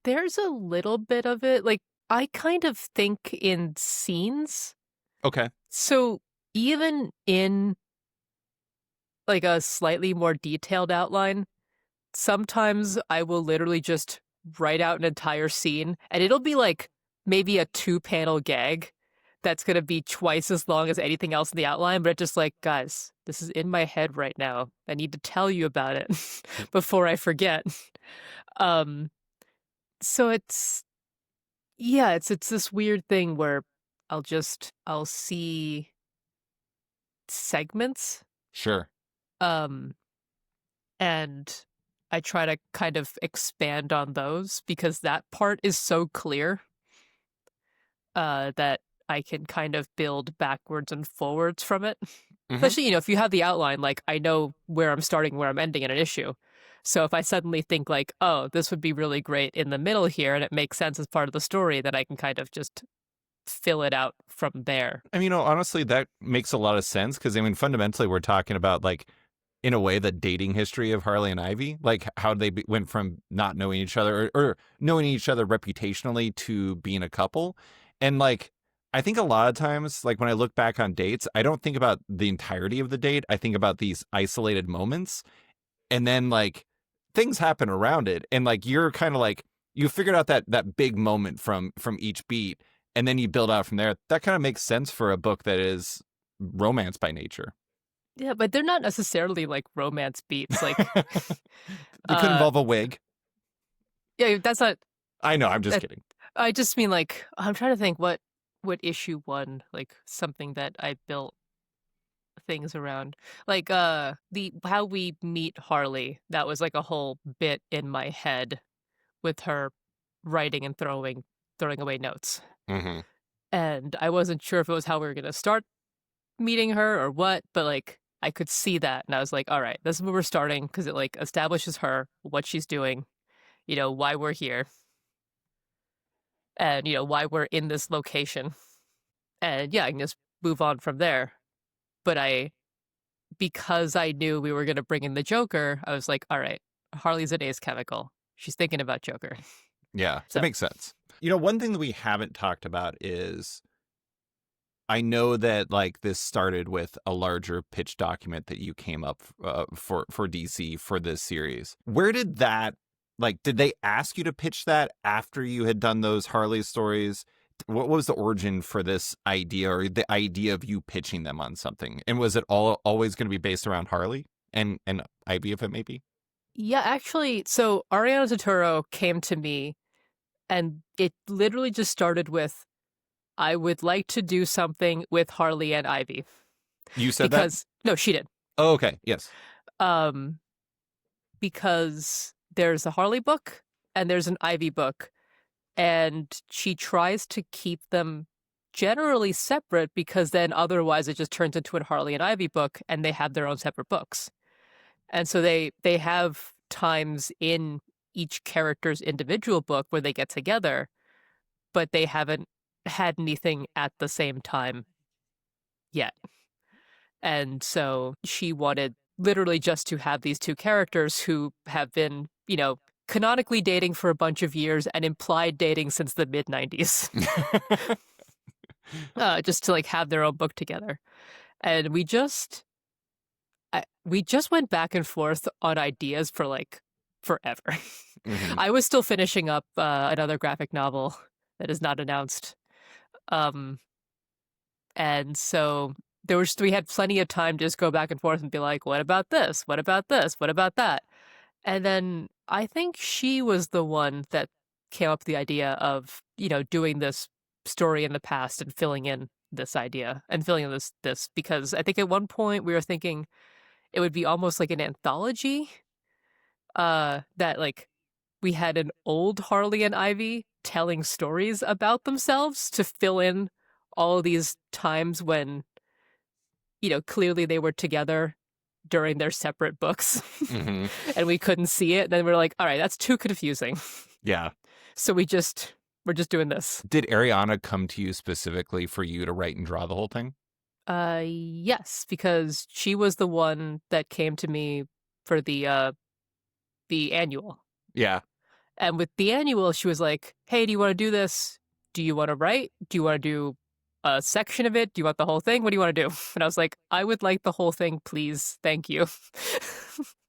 There's a little bit of it. Like, I kind of think in scenes. Okay. So even in like a slightly more detailed outline, sometimes I will literally just write out an entire scene and it'll be like maybe a 2-panel gag that's going to be twice as long as anything else in the outline, but it's just like, guys, this is in my head right now. I need to tell you about it before I forget. Um, so it's this weird thing where I'll see segments, Sure. um, and I try to kind of expand on those because that part is so clear, that I can kind of build backwards and forwards from it. Mm-hmm. Especially, if you have the outline, like I know where I'm starting, where I'm ending in an issue. So if I suddenly think like, oh, this would be really great in the middle here, and it makes sense as part of the story, then I can kind of just fill it out from there. I mean, honestly, that makes a lot of sense because I mean, fundamentally, we're talking about like, in a way, the dating history of Harley and Ivy, like how they went from not knowing each other or knowing each other reputationally to being a couple. And like, I think a lot of times, like when I look back on dates, I don't think about the entirety of the date. I think about these isolated moments, and then like things happen around it, and like you're kind of like you figured out that big moment from each beat, and then you build out from there. That kind of makes sense for a book that is romance by nature. Yeah, but they're not necessarily like romance beats. Like, It could uh, involve a wig. yeah, that's not. I know, I'm just That, kidding. I just mean like I'm trying to think what issue one, like something that I built things around, like the how we meet Harley. That was like a whole bit in my head with her writing and throwing away notes, Hmm. and I wasn't sure if it was how we were gonna start meeting her or what, but like I could see that, and I was like, all right, this is where we're starting because it like establishes her, what she's doing, why we're here, and why we're in this location, and yeah, I can just move on from there. But because I knew we were going to bring in the Joker, I was like, all right, Harley's an ace chemical. She's thinking about Joker. Yeah, that So, makes sense. One thing that we haven't talked about is I know that like this started with a larger pitch document that you came up for DC for this series. Where did that like did they ask you to pitch that after you had done those Harley stories? What was the origin for this idea or the idea of you pitching them on something? And was it all always going to be based around Harley and Ivy if it may be? yeah, actually, so Ariana Totoro came to me and it literally just started with, I would like to do something with Harley and Ivy. You said that? Because, no, she did. Oh, okay. Yes. Um, because there's a Harley book and there's an Ivy book, and she tries to keep them generally separate because then otherwise it just turns into a Harley and Ivy book and they have their own separate books. And so they have times in each character's individual book where they get together, but they haven't had anything at the same time yet. And so she wanted literally just to have these two characters who have been, canonically dating for a bunch of years and implied dating since the mid 90s, just to like have their own book together. And we just went back and forth on ideas for like forever. Hmm. I was still finishing up another graphic novel that is not announced. Um, and so we had plenty of time to just go back and forth and be like, what about this? What about this? What about that? And then I think she was the one that came up with the idea of, doing this story in the past and filling in this idea and filling in this because I think at one point we were thinking it would be almost like an anthology. That like we had an old Harley and Ivy telling stories about themselves to fill in all of these times when, clearly they were together during their separate books Hmm. and we couldn't see it. Then we're like, all right, that's too confusing. Yeah. So we're just doing this. Did Ariana come to you specifically for you to write and draw the whole thing? Yes, because she was the one that came to me for the annual. Yeah. And with the annual, she was like, hey, do you want to do this? Do you want to write? Do you want to do a section of it? Do you want the whole thing? What do you want to do? And I was like, I would like the whole thing, please. Thank you.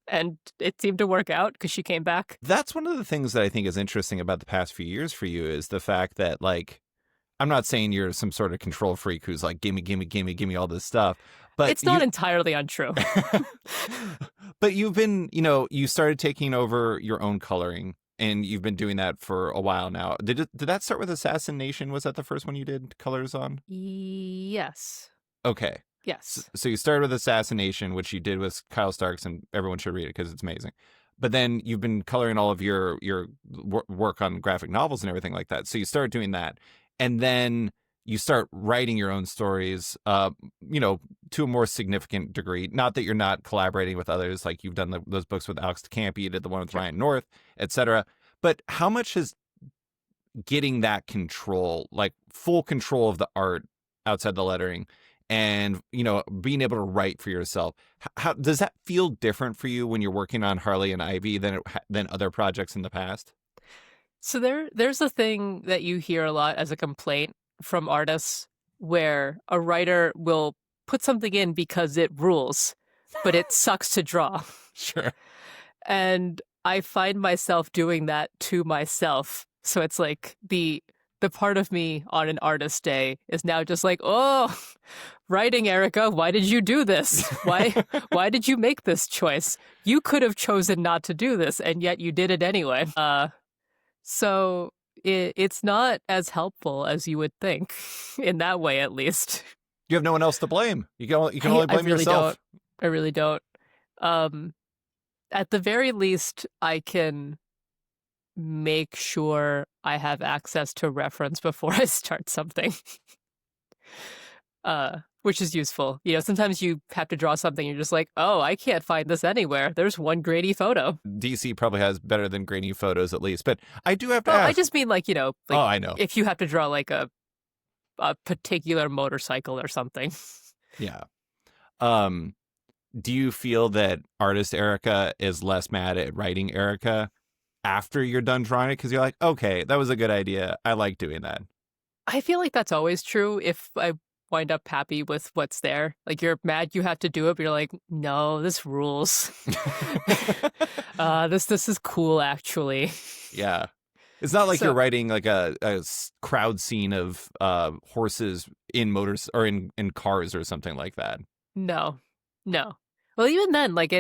And it seemed to work out because she came back. That's one of the things that I think is interesting about the past few years for you is the fact that, like, I'm not saying you're some sort of control freak who's like, gimme, gimme, gimme, gimme all this stuff. But it's not entirely untrue. But you've been, you started taking over your own coloring, and you've been doing that for a while now. Did that start with Assassin Nation? Was that the first one you did colors on? Yes. Okay. Yes. So you started with Assassination, which you did with Kyle Starks, and everyone should read it because it's amazing. But then you've been coloring all of your work on graphic novels and everything like that. So you started doing that, and then you start writing your own stories, to a more significant degree. Not that you're not collaborating with others, like you've done those books with Alex DeCampi, you did the one with Ryan North, etc. But how much is getting that control, like full control of the art outside the lettering, and being able to write for yourself, how does that feel different for you when you're working on Harley and Ivy than other projects in the past? So there's a thing that you hear a lot as a complaint from artists where a writer will put something in because it rules, but it sucks to draw. Sure. And I find myself doing that to myself. So it's like the part of me on an artist day is now just like, oh, writing, Erica, why did you do this? Why did you make this choice? You could have chosen not to do this, and yet you did it anyway. So it's not as helpful as you would think, in that way, at least. You have no one else to blame. You can only blame really yourself. I really don't. At the very least, I can make sure I have access to reference before I start something. Which is useful. Sometimes you have to draw something, you're just like, oh, I can't find this anywhere. There's one grainy photo. DC probably has better than grainy photos at least. But I do have to Well, ask. I just mean like, oh, I know. If you have to draw like a particular motorcycle or something. Yeah. Do you feel that artist Erica is less mad at writing Erica after you're done drawing it? Because you're like, okay, that was a good idea. I like doing that. I feel like that's always true if I wind up happy with what's there. Like, you're mad you have to do it, but you're like, no, this rules. This is cool, actually. Yeah. It's not like you're writing like a crowd scene of horses in motors or in cars or something like that. No. Well, even then, like,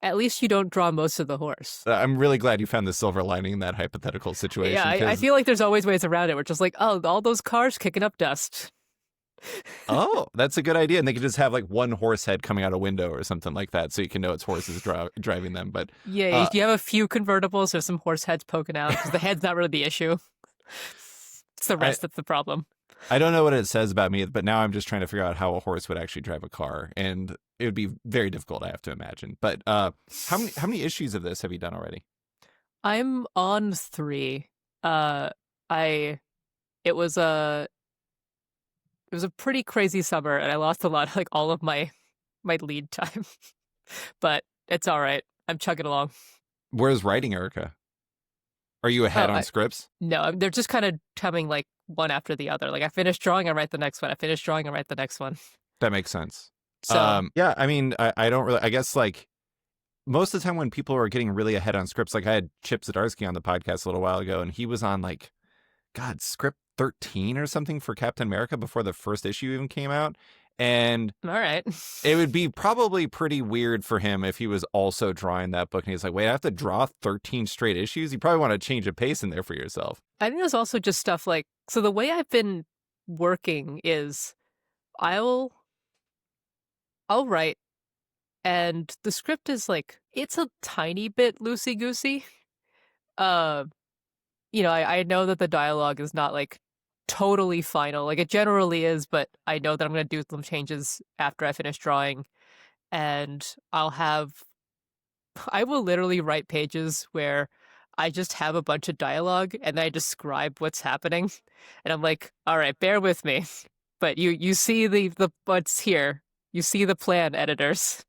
at least you don't draw most of the horse. I'm really glad you found the silver lining in that hypothetical situation. Yeah, I feel like there's always ways around it. We're just like, oh, all those cars kicking up dust. Oh, that's a good idea. And they could just have like one horse head coming out a window or something like that, so you can know it's horses driving them. But yeah, you have a few convertibles. There's some horse heads poking out because the head's not really the issue. It's the rest that's the problem. I don't know what it says about me, but now I'm just trying to figure out how a horse would actually drive a car, and it would be very difficult, I have to imagine. But how many issues of this have you done already? I'm on 3. It was a pretty crazy summer, and I lost a lot, like all of my lead time. But it's all right. I'm chugging along. Where's writing, Erica? Are you ahead on scripts? No, they're just kind of coming like one after the other. Like, I finish drawing, I write the next one. I finish drawing, I write the next one. That makes sense. So yeah, I mean, I don't really. I guess like most of the time when people are getting really ahead on scripts, like I had Chip Zdarsky on the podcast a little while ago, and he was on like, God, script 13 or something for Captain America before the first issue even came out. And all right, it would be probably pretty weird for him if he was also drawing that book and he's like, wait, I have to draw 13 straight issues? You probably want to change a pace in there for yourself. I think there's also just stuff like, so the way I've been working is I'll write, And the script is like, it's a tiny bit loosey-goosey. Uh, I know that the dialogue is not like totally final. Like it generally is, but I know that I'm gonna do some changes after I finish drawing. And I will literally write pages where I just have a bunch of dialogue and I describe what's happening. And I'm like, all right, bear with me. But you see the what's here. You see the plan, editors.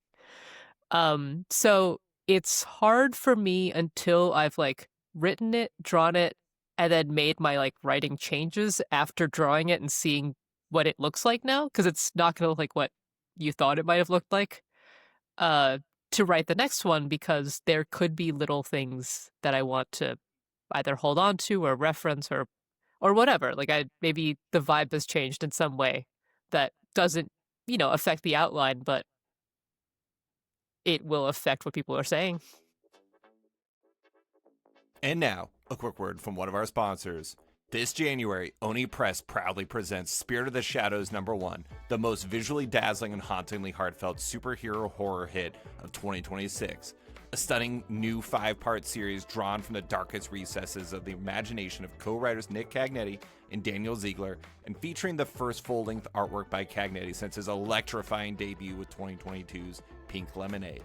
So it's hard for me until I've like written it, drawn it, and then made my like writing changes after drawing it and seeing what it looks like now, because it's not gonna look like what you thought it might have looked like. Uh, to write the next one because there could be little things that I want to either hold on to or reference or whatever. Like I maybe the vibe has changed in some way that doesn't, affect the outline, but it will affect what people are saying. And now, a quick word from one of our sponsors. This January, Oni Press proudly presents Spirit of the Shadows #1, the most visually dazzling and hauntingly heartfelt superhero horror hit of 2026. A stunning new 5-part series drawn from the darkest recesses of the imagination of co-writers Nick Cagnetti and Daniel Ziegler, and featuring the first full-length artwork by Cagnetti since his electrifying debut with 2022's Pink Lemonade.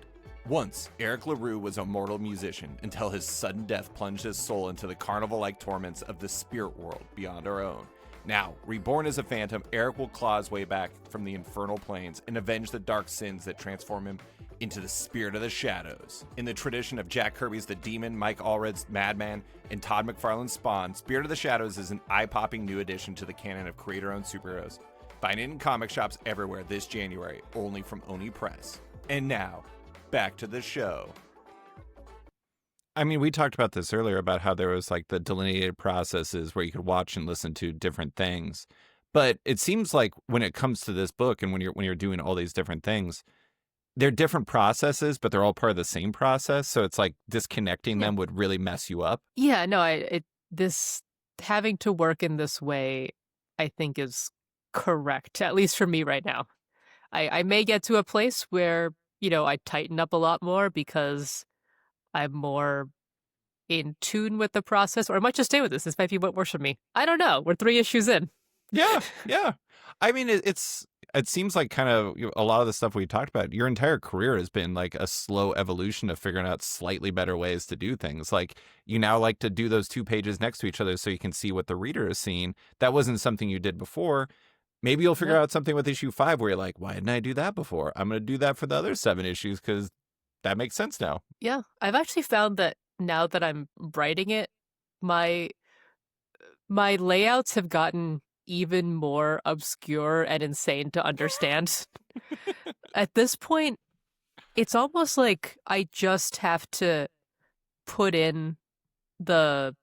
Once, Eric LaRue was a mortal musician until his sudden death plunged his soul into the carnival-like torments of the spirit world beyond our own. Now, reborn as a phantom, Eric will claw his way back from the infernal planes and avenge the dark sins that transform him into the Spirit of the Shadows. In the tradition of Jack Kirby's The Demon, Mike Allred's Madman, and Todd McFarlane's Spawn, Spirit of the Shadows is an eye-popping new addition to the canon of creator-owned superheroes. Find it in comic shops everywhere this January, only from Oni Press. And now, back to the show. I mean, we talked about this earlier about how there was like the delineated processes where you could watch and listen to different things. But it seems like when it comes to this book and when you're doing all these different things, they're different processes, but they're all part of the same process. So it's like disconnecting them would really mess you up. Yeah, no, this having to work in this way, I think is correct, at least for me right now. I may get to a place where, I tighten up a lot more because I'm more in tune with the process, or I might just stay with this. This might be what works for me. I don't know. We're 3 issues in. Yeah. I mean, it seems like kind of a lot of the stuff we talked about, your entire career has been like a slow evolution of figuring out slightly better ways to do things. Like you now like to do those 2 pages next to each other so you can see what the reader is seeing. That wasn't something you did before. Maybe you'll figure out something with issue 5 where you're like, why didn't I do that before? I'm going to do that for the other 7 issues because that makes sense now. Yeah, I've actually found that now that I'm writing it, my layouts have gotten even more obscure and insane to understand. At this point, it's almost like I just have to put in the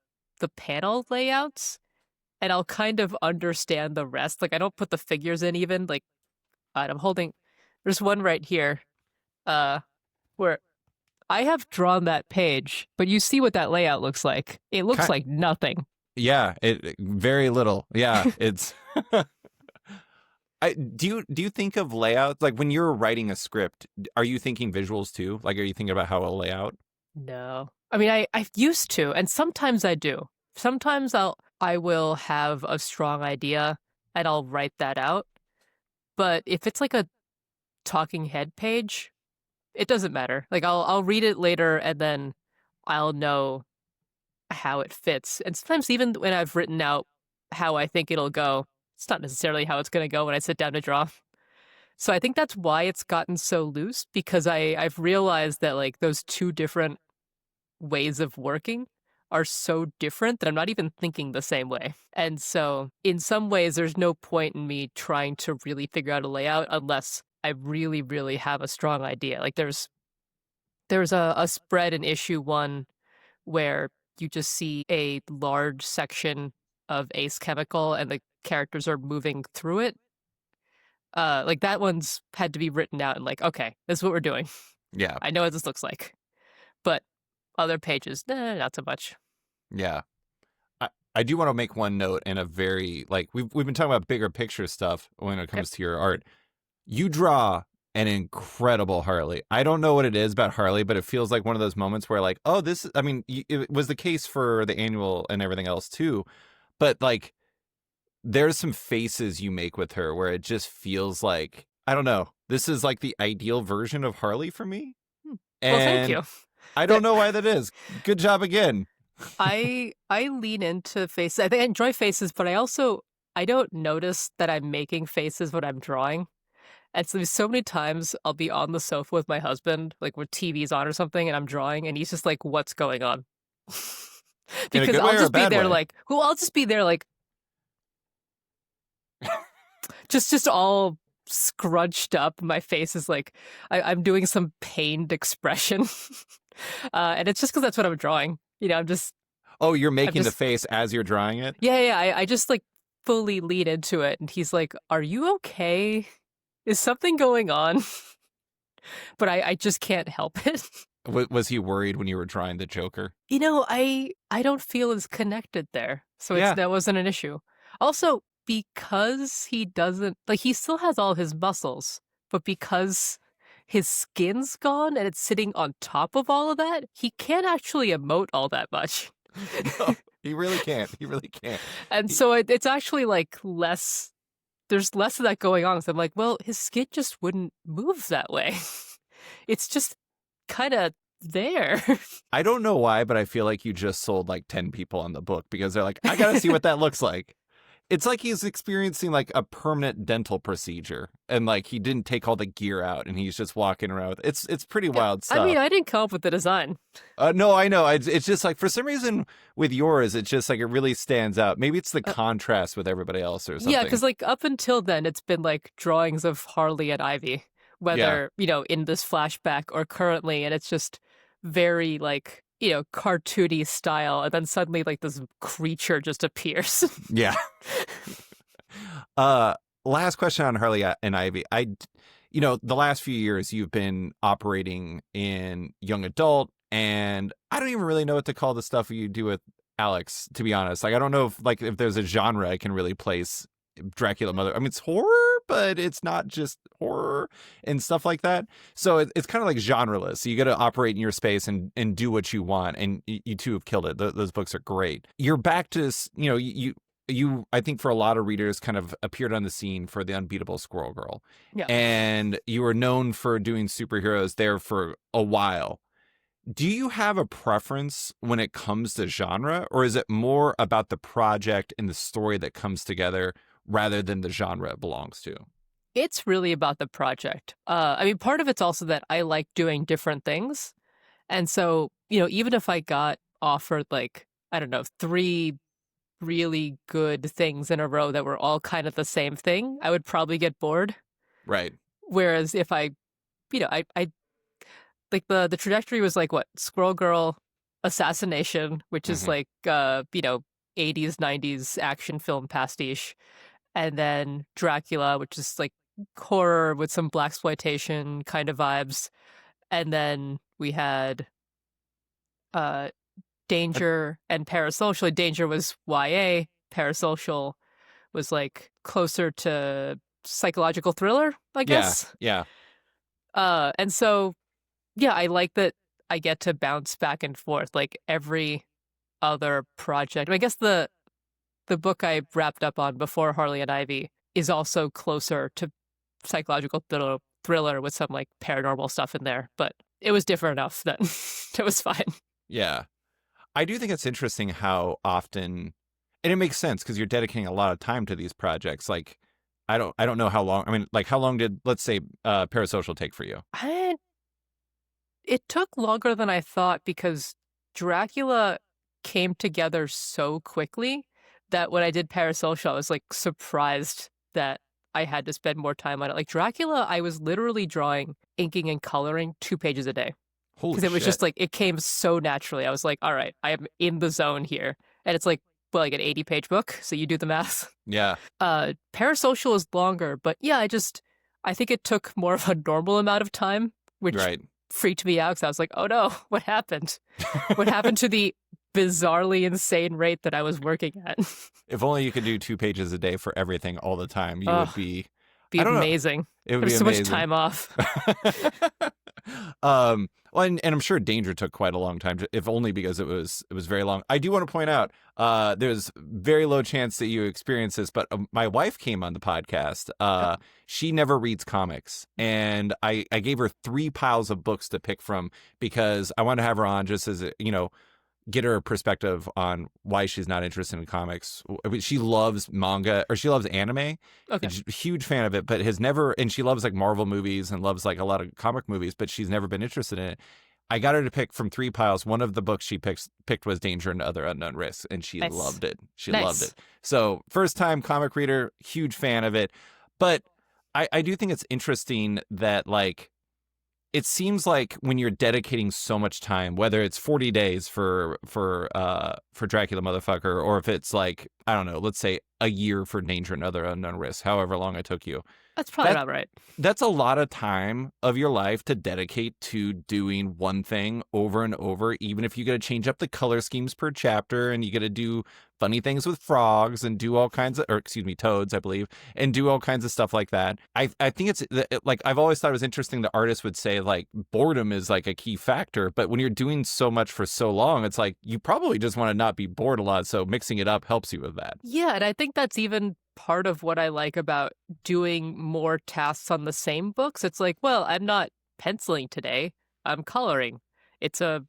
panel layouts and I'll kind of understand the rest. Like I don't put the figures in even. Like I'm holding there's one right here where I have drawn that page, but you see what that layout looks like. It looks like nothing. Yeah, very little. Yeah, it's. Do you think of layouts like when you're writing a script? Are you thinking visuals too? Like, are you thinking about how it'll lay out? No, I mean I used to, and sometimes I do. Sometimes I will have a strong idea and I'll write that out. But if it's like a talking head page, it doesn't matter. Like I'll read it later and then I'll know how it fits. And sometimes even when I've written out how I think it'll go, it's not necessarily how it's going to go when I sit down to draw. So I think that's why it's gotten so loose, because I've realized that like those 2 different ways of working are so different that I'm not even thinking the same way. And so in some ways, there's no point in me trying to really figure out a layout unless I really, really have a strong idea. Like there's a spread in issue 1 where you just see a large section of Ace Chemical and the characters are moving through it. Like that one's had to be written out and like, okay, this is what we're doing. Yeah. I know what this looks like. But other pages, not so much. Yeah. I do want to make one note and a very like we've been talking about bigger picture stuff when it comes to your art. You draw an incredible Harley. I don't know what it is about Harley, but it feels like one of those moments where like, oh, this, I mean, it was the case for the annual and everything else too, but like there's some faces you make with her where it just feels like, I don't know, this is like the ideal version of Harley for me. Well, thank And you. I don't know why that is. Good job again. I lean into faces. I think I enjoy faces, but I don't notice that I'm making faces when I'm drawing. And so there's so many times I'll be on the sofa with my husband, like with TV's on or something, and I'm drawing, and he's just like, "What's going on?" In a Because good way I'll or a just be bad there way? like, well, I'll just be there like, just all scrunched up. My face is like, I'm doing some pained expression, and it's just because that's what I'm drawing. You know, Oh, you're I'm making the just, face as you're drawing it? yeah. I just like fully lead into it, and he's like, "Are you okay? Is something going on?" But I just can't help it. Was he worried when you were drawing the Joker? You know, I don't feel as connected there. So Yeah. that wasn't an issue. Also, because he doesn't like he still has all his muscles, but because his skin's gone and it's sitting on top of all of that, he can't actually emote all that much. No, he really can't. He really can't. And He- so it's actually like there's less of that going on. So I'm like, well, his skin just wouldn't move that way. It's just kind of there. I don't know why, but I feel like you just sold like 10 people on the book because they're like, I got to see what that looks like. It's like he's experiencing like a permanent dental procedure and like he didn't take all the gear out and he's just walking around with it's pretty wild stuff. I mean, I didn't come up with the design. No, I know. It's just like for some reason with yours, it's just like it really stands out. Maybe it's the contrast with everybody else or something. Yeah, because like up until then, it's been like drawings of Harley and Ivy, whether, you know, in this flashback or currently, and it's just very like, you know, cartoony style. And then suddenly like this creature just appears. Yeah. Last question on Harley and Ivy. You know, the last few years you've been operating in young adult, and I don't even really know what to call the stuff you do with Alex, to be honest. Like, I don't know if there's a genre I can really place Dracula Mother. I mean, it's horror, but it's not just horror and stuff like that. So it's kind of like genreless. So you got to operate in your space and do what you want. And you two have killed it. Those books are great. You're back to, you know, you, I think for a lot of readers kind of appeared on the scene for The Unbeatable Squirrel Girl. Yeah. And you were known for doing superheroes there for a while. Do you have a preference when it comes to genre, or is it more about the project and the story that comes together rather than the genre it belongs to? It's really about the project. I mean, part of it's also that I like doing different things. And so, you know, even if I got offered like, I don't know, 3 really good things in a row that were all kind of the same thing, I would probably get bored. Right. Whereas if you know, I like the trajectory was like what Squirrel Girl, Assassination, which is like you know 80s 90s action film pastiche, and then Dracula, which is like horror with some blaxploitation kind of vibes, and then we had Danger and Parasocial. Danger was YA. Parasocial was like closer to psychological thriller, I guess. Yeah. And so, yeah, I like that I get to bounce back and forth like every other project. I mean, I guess the book I wrapped up on before Harley and Ivy is also closer to psychological thriller with some like paranormal stuff in there, but it was different enough that it was fine. Yeah. I do think it's interesting how often, and it makes sense because you're dedicating a lot of time to these projects. Like, I don't know how long. I mean, like, how long did, let's say, Parasocial take for you? It took longer than I thought because Dracula came together so quickly that when I did Parasocial, I was like surprised that I had to spend more time on it. Like Dracula, I was literally drawing, inking, and coloring 2 pages a day. Holy Because it was shit. just like, it came so naturally. I was like, all right, I am in the zone here. And it's like, well, like an 80-page book. So you do the math. Yeah. Parasocial is longer, but yeah, I think it took more of a normal amount of time, which Right. freaked me out because I was like, oh no, what happened? What happened to the bizarrely insane rate that I was working at? If only you could do 2 pages a day for everything all the time, you would be Be I don't know. amazing. It would Have be so much amazing. time off. Well, and I'm sure Danger took quite a long time, if only because it was very long. I do want to point out, there's very low chance that you experience this, but my wife came on the podcast. She never reads comics, and I gave her 3 piles of books to pick from because I want to have her on just as get her perspective on why she's not interested in comics. I mean, she loves manga or she loves anime. Okay. She's a huge fan of it, but has never, and she loves like Marvel movies and loves like a lot of comic movies, but she's never been interested in it. I got her to pick from 3 piles. One of the books she picked was Danger and Other Unknown Risks, and she Nice. loved it. She Nice. loved it. So first time comic reader, huge fan of it. But I do think it's interesting that like it seems like when you're dedicating so much time, whether it's 40 days for Dracula Motherfucker, or if it's like, I don't know, let's say a year for Danger and Other Unknown Risks, however long it took you. That's probably That- about right. That's a lot of time of your life to dedicate to doing one thing over and over, even if you got to change up the color schemes per chapter and you got to do funny things with frogs and do all kinds of, or excuse me, toads, I believe, and do all kinds of stuff like that. I think it's like, I've always thought it was interesting that artists would say like boredom is like a key factor, but when you're doing so much for so long, it's like you probably just want to not be bored a lot. So mixing it up helps you with that. Yeah, and I think that's even part of what I like about doing more tasks on the same books. It's like, well, I'm not penciling today. I'm coloring. It's a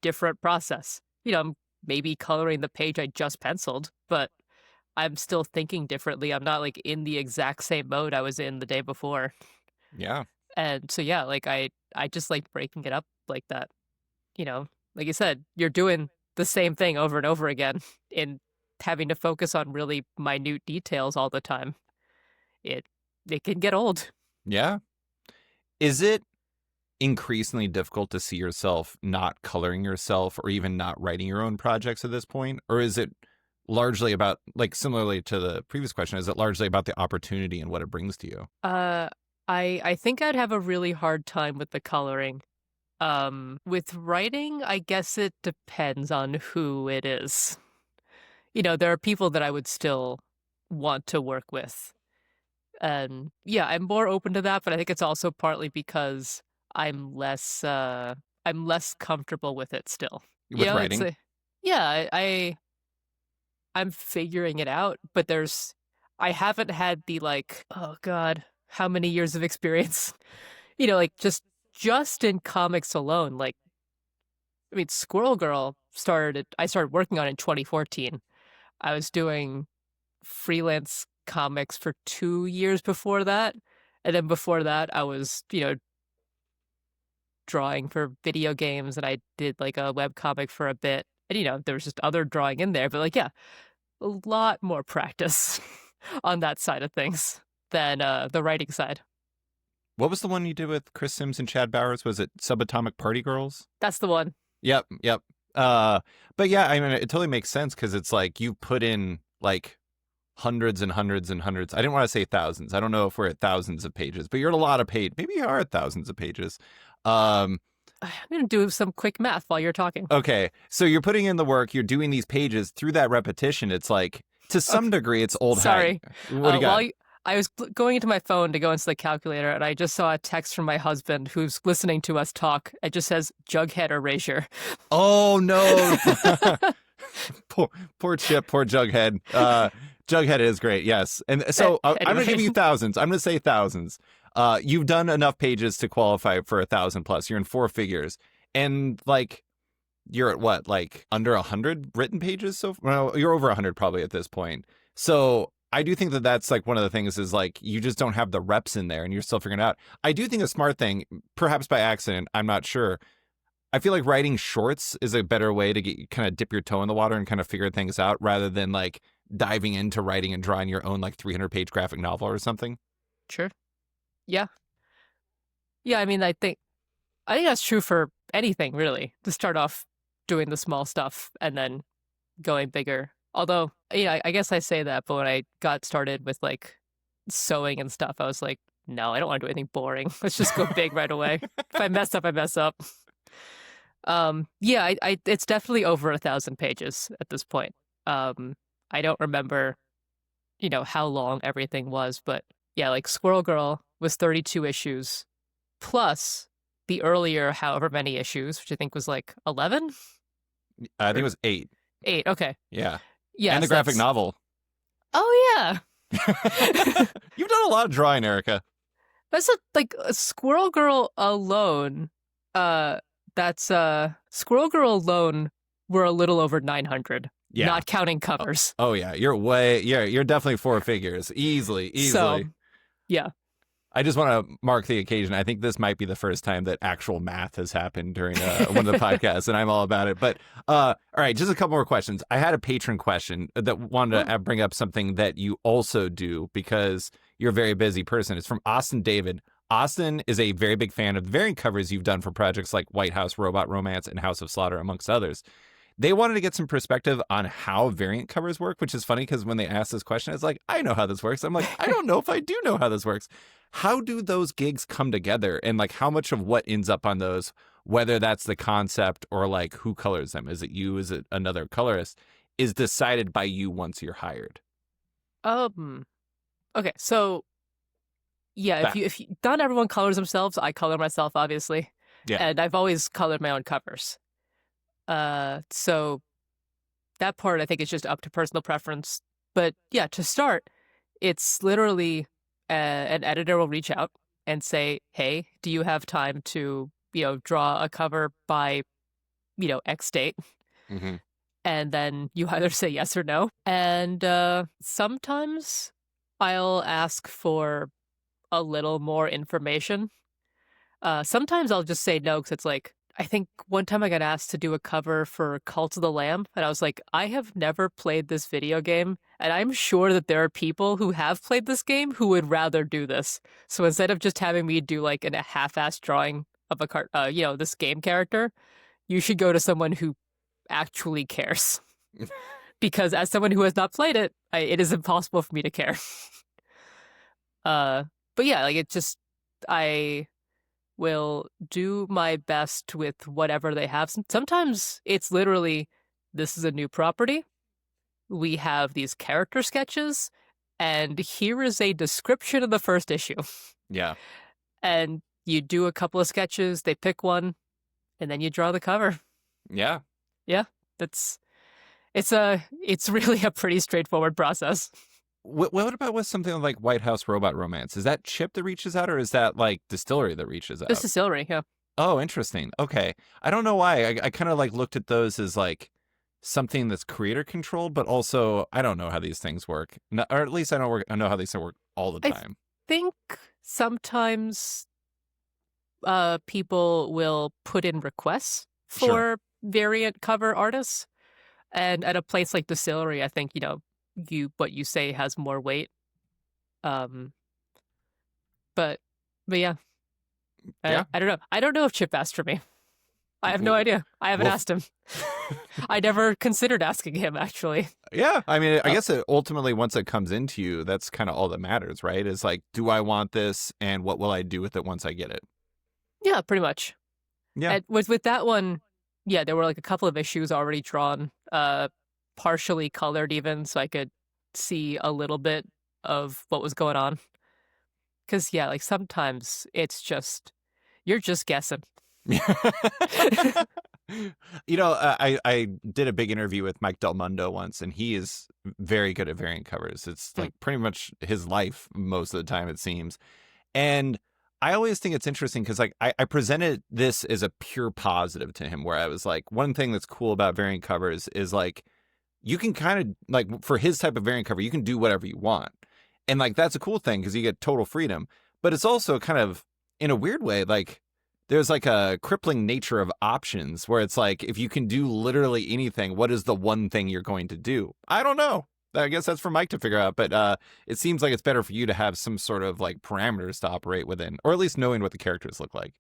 different process. I'm maybe coloring the page I just penciled, but I'm still thinking differently. I'm not like in the exact same mode I was in the day before. Yeah. And so yeah, like I just like breaking it up like that. Like you said, you're doing the same thing over and over again in having to focus on really minute details all the time. It can get old. Yeah. Is it increasingly difficult to see yourself not coloring yourself or even not writing your own projects at this point? Or is it largely about, like, similarly to the previous question, is it largely about the opportunity and what it brings to you? I think I'd have a really hard time with the coloring. With writing, I guess it depends on who it is. There are people that I would still want to work with. And yeah, I'm more open to that, but I think it's also partly because I'm less comfortable with it still. With writing? Yeah, I'm figuring it out, but I haven't had the like, oh God, how many years of experience? Like just in comics alone, like I mean, Squirrel Girl I started working on it in 2014. I was doing freelance comics for 2 years before that. And then before that, I was, drawing for video games, and I did like a web comic for a bit. And, there was just other drawing in there, but like, yeah, a lot more practice on that side of things than the writing side. What was the one you did with Chris Sims and Chad Bowers? Was it Subatomic Party Girls? That's the one. Yep. But yeah, I mean, it totally makes sense because it's like you put in like hundreds and hundreds and hundreds. I didn't want to say thousands. I don't know if we're at thousands of pages, but you're at a lot of pages. Maybe you are at thousands of pages. I'm going to do some quick math while you're talking. Okay. So you're putting in the work. You're doing these pages through that repetition. It's like, to some degree, it's old hat. Sorry. What do you got? I was going into my phone to go into the calculator, and I just saw a text from my husband who's listening to us talk. It just says Jughead erasure. Oh, no. poor Chip, poor Jughead. Jughead is great, yes. And so I'm going to give you thousands. I'm going to say thousands. You've done enough pages to qualify for 1,000 plus. You're in 4 figures. And like, you're at what, like under 100 written pages? Well, you're over 100 probably at this point. So I do think that that's like one of the things is like you just don't have the reps in there and you're still figuring it out. I do think a smart thing, perhaps by accident, I'm not sure. I feel like writing shorts is a better way to get kind of dip your toe in the water and kind of figure things out rather than like diving into writing and drawing your own like 300-page graphic novel or something. Sure. Yeah. Yeah, I mean, I think that's true for anything, really, to start off doing the small stuff and then going bigger. Although, I guess I say that, but when I got started with like sewing and stuff, I was like, no, I don't want to do anything boring. Let's just go big right away. If I mess up, I mess up. Yeah, it's definitely over 1,000 pages at this point. I don't remember, how long everything was, but yeah, like Squirrel Girl was 32 issues plus the earlier however many issues, which I think was like 11 I think it or was 8. 8. Okay. Yeah. And the Yes, graphic that's. novel. Oh yeah. You've done a lot of drawing, Erica. That's like a Squirrel Girl alone. Uh, that's Squirrel Girl alone were a little over 900, Yeah. not counting Oh, covers. oh yeah, you're definitely 4 figures. Easily, So easily. yeah. I just want to mark the occasion. I think this might be the first time that actual math has happened during one of the podcasts, and I'm all about it. But all right, just a couple more questions. I had a patron question that wanted to bring up something that you also do because you're a very busy person. It's from Austin David. Austin is a very big fan of the variant covers you've done for projects like White House, Robot Romance, and House of Slaughter, amongst others. They wanted to get some perspective on how variant covers work, which is funny because when they asked this question, it's like, I know how this works. I'm like, I don't know if I do know how this works. How do those gigs come together? And like, how much of what ends up on those, whether that's the concept or like who colors them? Is it you? Is it another colorist? Is decided by you once you're hired. Okay, so yeah, That, if you not everyone colors themselves, I color myself obviously. yeah. And I've always colored my own covers. So that part I think is just up to personal preference. But yeah, to start, it's literally an editor will reach out and say, "Hey, do you have time to, draw a cover by, X date?" Mm-hmm. And then you either say yes or no. And sometimes I'll ask for a little more information. Sometimes I'll just say no because it's like, I think one time I got asked to do a cover for Cult of the Lamb, and I was like, I have never played this video game, and I'm sure that there are people who have played this game who would rather do this. So instead of just having me do like a half-assed drawing of this game character, you should go to someone who actually cares. Because as someone who has not played it, it is impossible for me to care. But yeah, like it just, I will do my best with whatever they have. Sometimes it's literally, this is a new property. We have these character sketches, and here is a description of the first issue. Yeah. And you do a couple of sketches, they pick one, and then you draw the cover. Yeah. Yeah, it's really a pretty straightforward process. What about with something like White House Robot Romance? Is that Chip that reaches out, or is that like Distillery that reaches This out? distillery, yeah. Oh, interesting. Okay. I don't know why. I kind of like looked at those as like something that's creator controlled, but also I don't know how these things work. No, or at least I know how these things work all the I time. think sometimes people will put in requests for Sure. variant cover artists. And at a place like Distillery, I think, what you say has more weight. Um, but yeah, Yeah. I don't know. I don't know if Chip asked for me. I have no idea. I haven't Well, asked him. I never considered asking him, actually. yeah. I mean, I guess ultimately, once it comes into you, that's kind of all that matters, right? Is like, do I want this, and what will I do with it once I get it? Yeah, pretty much. Yeah. And with that one, yeah, there were like a couple of issues already drawn, partially colored even, so I could see a little bit of what was going on. Because, yeah, like sometimes it's just, you're just guessing. I did a big interview with Mike Del Mundo once, and he is very good at variant covers. It's like pretty much his life most of the time, it seems. And I always think it's interesting because like I presented this as a pure positive to him, where I was like, one thing that's cool about variant covers is like you can kind of like for his type of variant cover, you can do whatever you want. And like that's a cool thing because you get total freedom. But it's also kind of in a weird way, like there's like a crippling nature of options where it's like if you can do literally anything, what is the one thing you're going to do? I don't know. I guess that's for Mike to figure out, but it seems like it's better for you to have some sort of like parameters to operate within, or at least knowing what the characters look like.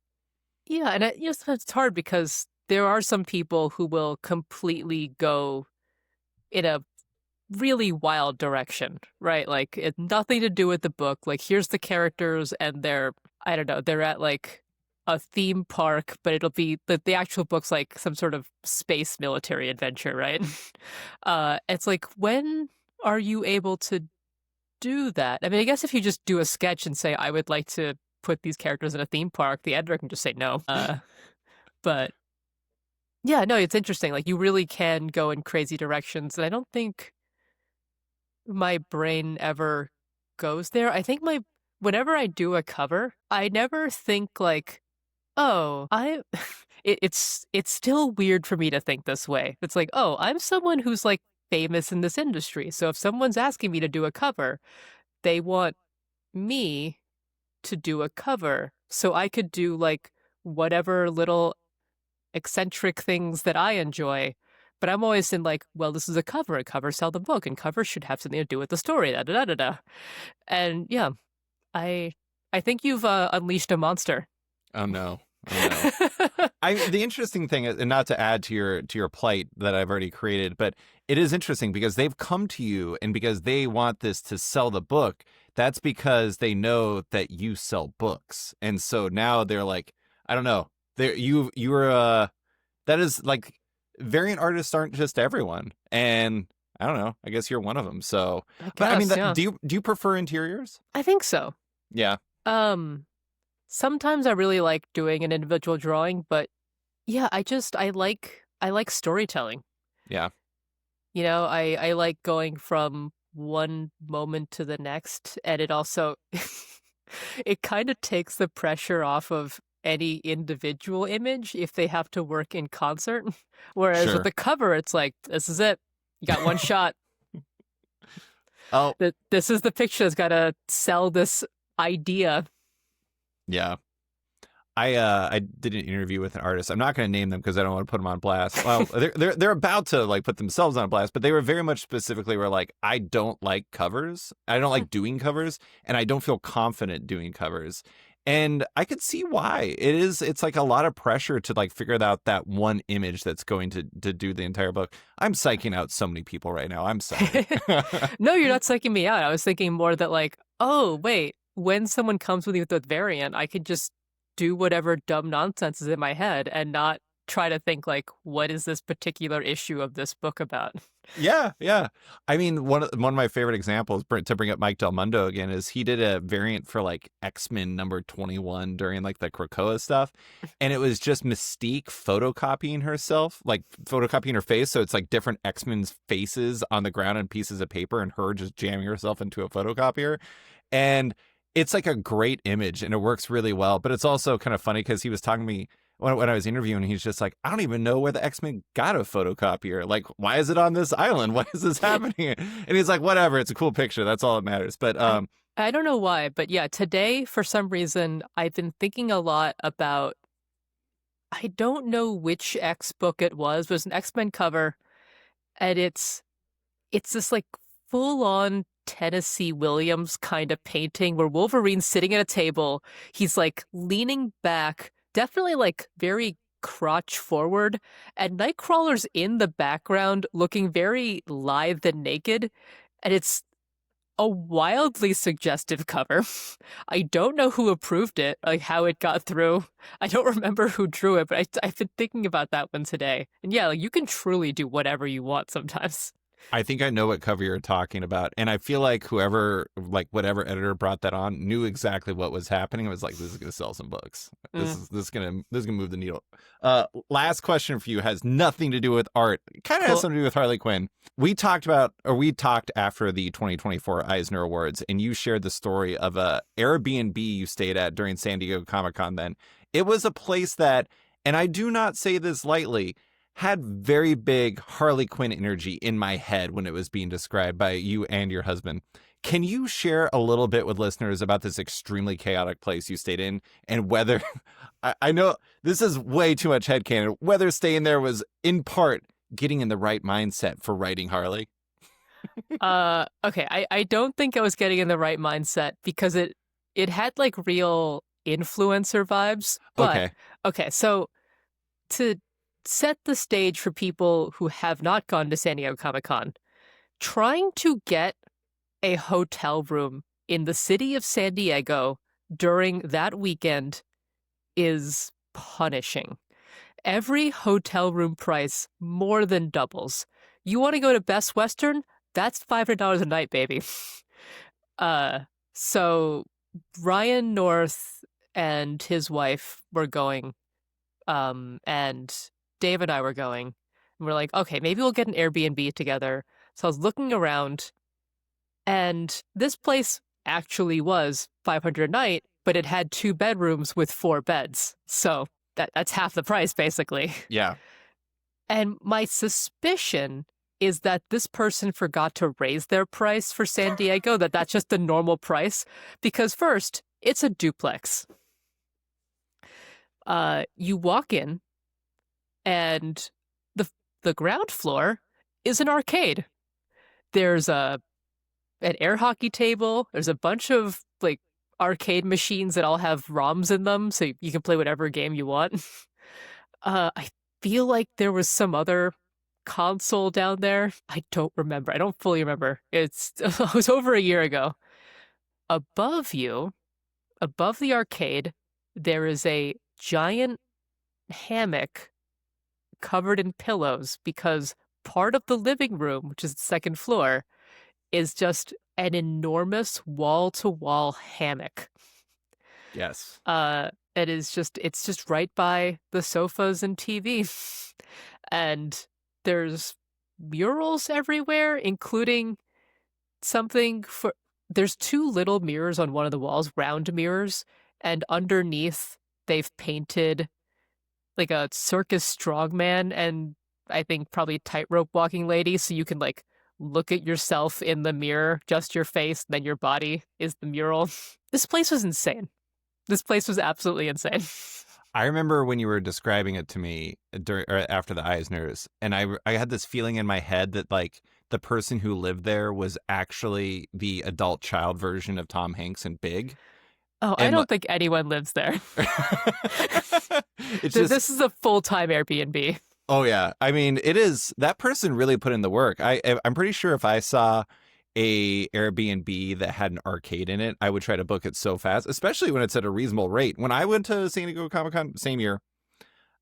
Yeah, and sometimes it's hard because there are some people who will completely go in a really wild direction, right? Like it's nothing to do with the book. Like here's the characters and I don't know, they're at like a theme park, but it'll be the actual book's like some sort of space military adventure, right? It's like, when are you able to do that. I mean, I guess if you just do a sketch and say, I would like to put these characters in a theme park, the editor can just say no. But yeah, no, it's interesting. Like, you really can go in crazy directions. And I don't think my brain ever goes there. I think whenever I do a cover, I never think like, oh, it's still weird for me to think this way. It's like, oh, I'm someone who's like famous in this industry. So if someone's asking me to do a cover, they want me to do a cover. So I could do like whatever little eccentric things that I enjoy. But I'm always in like, well, this is a cover. A cover sell the book, and covers should have something to do with the story. Da da da da da. And yeah, I I think you've unleashed a monster. Oh no. Oh no. The interesting thing is, and not to add to your plight that I've already created, but it is interesting because they've come to you and because they want this to sell the book. That's because they know that you sell books, and so now they're like, I don't know, you're that is like, variant artists aren't just everyone, and I don't know. I guess you're one of them. So, I but I mean, guess, yeah. do you prefer interiors? I think so. Yeah. Sometimes I really like doing an individual drawing, but yeah, I like storytelling. Yeah. You know, I like going from one moment to the next, and it also it kind of takes the pressure off of any individual image if they have to work in concert. Whereas with Sure. the cover, it's like, this is it. You got one shot. Oh, This is the picture that's got to sell this idea. yeah. I did an interview with an artist. I'm not going to name them because I don't want to put them on blast. Well, they're about to like put themselves on blast, but they were very much specifically were like, I don't like covers. I don't like doing covers, and I don't feel confident doing covers. And I could see why. It's like a lot of pressure to like figure out that one image that's going to do the entire book. I'm psyching out so many people right now. I'm sorry. No, you're not psyching me out. I was thinking more that like, oh, wait, when someone comes with me with a variant, I could just do whatever dumb nonsense is in my head and not try to think like, what is this particular issue of this book about? Yeah, yeah. I mean, one of my favorite examples to bring up Mike Del Mundo again is he did a variant for like X-Men number 21 during like the Krakoa stuff, and it was just Mystique photocopying herself, like photocopying her face, so it's like different X-Men's faces on the ground on pieces of paper, and her just jamming herself into a photocopier, and it's like a great image, and it works really well. But it's also kind of funny because he was talking to me when I was interviewing, he's just like, I don't even know where the X-Men got a photocopier. Like, why is it on this island? Why is this happening? And he's like, whatever, it's a cool picture. That's all that matters. But I don't know why, but yeah, today, for some reason, I've been thinking a lot about, I don't know which X book it was, but it was an X-Men cover, and it's this like full-on Tennessee Williams kind of painting where Wolverine's sitting at a table. He's like leaning back, definitely like very crotch forward, and Nightcrawler's in the background looking very lithe and naked, and it's a wildly suggestive cover. I don't know who approved it, like how it got through. I don't remember who drew it, but I've been thinking about that one today. And yeah, like you can truly do whatever you want sometimes. I think I know what cover you're talking about. And I feel like whoever, like whatever editor brought that on knew exactly what was happening. It was like, this is going to sell some books. This is going to move the needle. Last question for you has nothing to do with art. It kind of has something to do with Harley Quinn. We talked after the 2024 Eisner Awards, and you shared the story of a Airbnb you stayed at during San Diego Comic-Con then. It was a place that, and I do not say this lightly, had very big Harley Quinn energy in my head when it was being described by you and your husband. Can you share a little bit with listeners about this extremely chaotic place you stayed in, and whether, I know this is way too much headcanon, whether staying there was in part getting in the right mindset for writing Harley? Okay, I don't think I was getting in the right mindset because it had like real influencer vibes. But okay, so to set the stage for people who have not gone to San Diego Comic-Con, trying to get a hotel room in the city of San Diego during that weekend is punishing. Every hotel room price more than doubles. You want to go to Best Western? That's $500 a night, baby. Uh, so Ryan North and his wife were going, and Dave and I were going. And we're like, okay, maybe we'll get an Airbnb together. So I was looking around, and this place actually was 500 a night, but it had 2 bedrooms with 4 beds. So that's half the price, basically. Yeah. And my suspicion is that this person forgot to raise their price for San Diego, that's just the normal price. Because first, it's a duplex. You walk in, and the ground floor is an arcade. There's an air hockey table. There's a bunch of like arcade machines that all have ROMs in them, so you can play whatever game you want. I feel like there was some other console down there. I don't remember. I don't fully remember. It was over a year ago. Above you, above the arcade, there is a giant hammock covered in pillows because part of the living room, which is the second floor, is just an enormous wall-to-wall hammock. Yes. It's just right by the sofas and TV. And there's murals everywhere, including there's 2 little mirrors on one of the walls, round mirrors, and underneath they've painted like a circus strongman and I think probably tightrope walking lady, so you can like look at yourself in the mirror, just your face, then your body is the mural. This place was insane. This place was absolutely insane. I remember when you were describing it to me after the Eisners, and I had this feeling in my head that like the person who lived there was actually the adult child version of Tom Hanks in Big. Oh, I don't think anyone lives there. This is a full-time Airbnb. Oh yeah, I mean it is. That person really put in the work. I'm pretty sure if I saw a Airbnb that had an arcade in it, I would try to book it so fast, especially when it's at a reasonable rate. When I went to San Diego Comic-Con same year,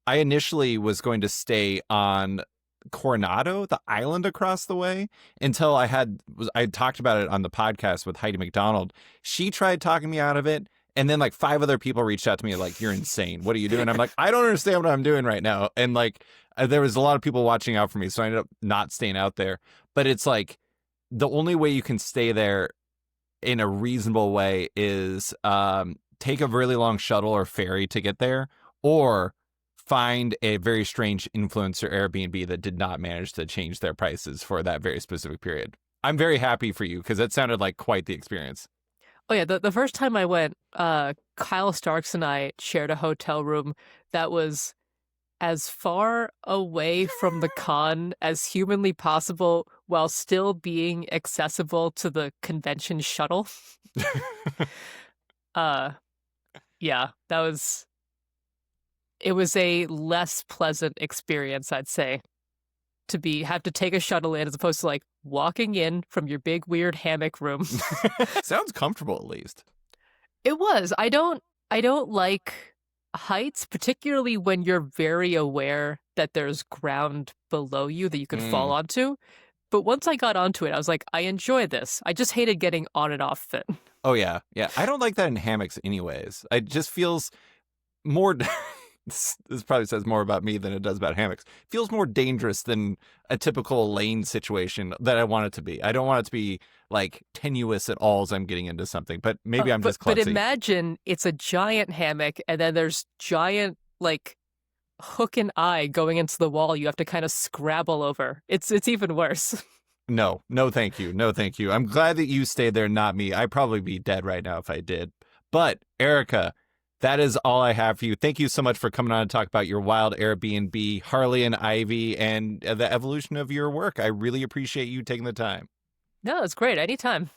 I initially was going to stay on Coronado, the island across the way, until I talked about it on the podcast with Heidi McDonald. She tried talking me out of it, and then like 5 other people reached out to me like, "You're insane. What are you doing?" I'm like, "I don't understand what I'm doing right now." And like there was a lot of people watching out for me, so I ended up not staying out there. But it's like the only way you can stay there in a reasonable way is take a really long shuttle or ferry to get there, or find a very strange influencer Airbnb that did not manage to change their prices for that very specific period. I'm very happy for you because it sounded like quite the experience. Oh yeah, the first time I went, Kyle Starks and I shared a hotel room that was as far away from the con as humanly possible while still being accessible to the convention shuttle. Yeah, it was a less pleasant experience, I'd say, have to take a shuttle in as opposed to like walking in from your big weird hammock room. Sounds comfortable at least. It was. I don't like heights, particularly when you're very aware that there's ground below you that you can fall onto. But once I got onto it, I was like, I enjoy this. I just hated getting on and off it. Oh yeah. Yeah. I don't like that in hammocks anyways. It just feels more this probably says more about me than it does about hammocks. It feels more dangerous than a typical lane situation that I want it to be. I don't want it to be like tenuous at all as I'm getting into something, but maybe I'm just klutzy. But imagine it's a giant hammock and then there's giant like hook and eye going into the wall you have to kind of scrabble over. It's even worse. No, thank you. No, thank you. I'm glad that you stayed there, not me. I'd probably be dead right now if I did. But Erica, that is all I have for you. Thank you so much for coming on and talk about your wild Airbnb, Harley and Ivy, and the evolution of your work. I really appreciate you taking the time. No, it's great. Anytime.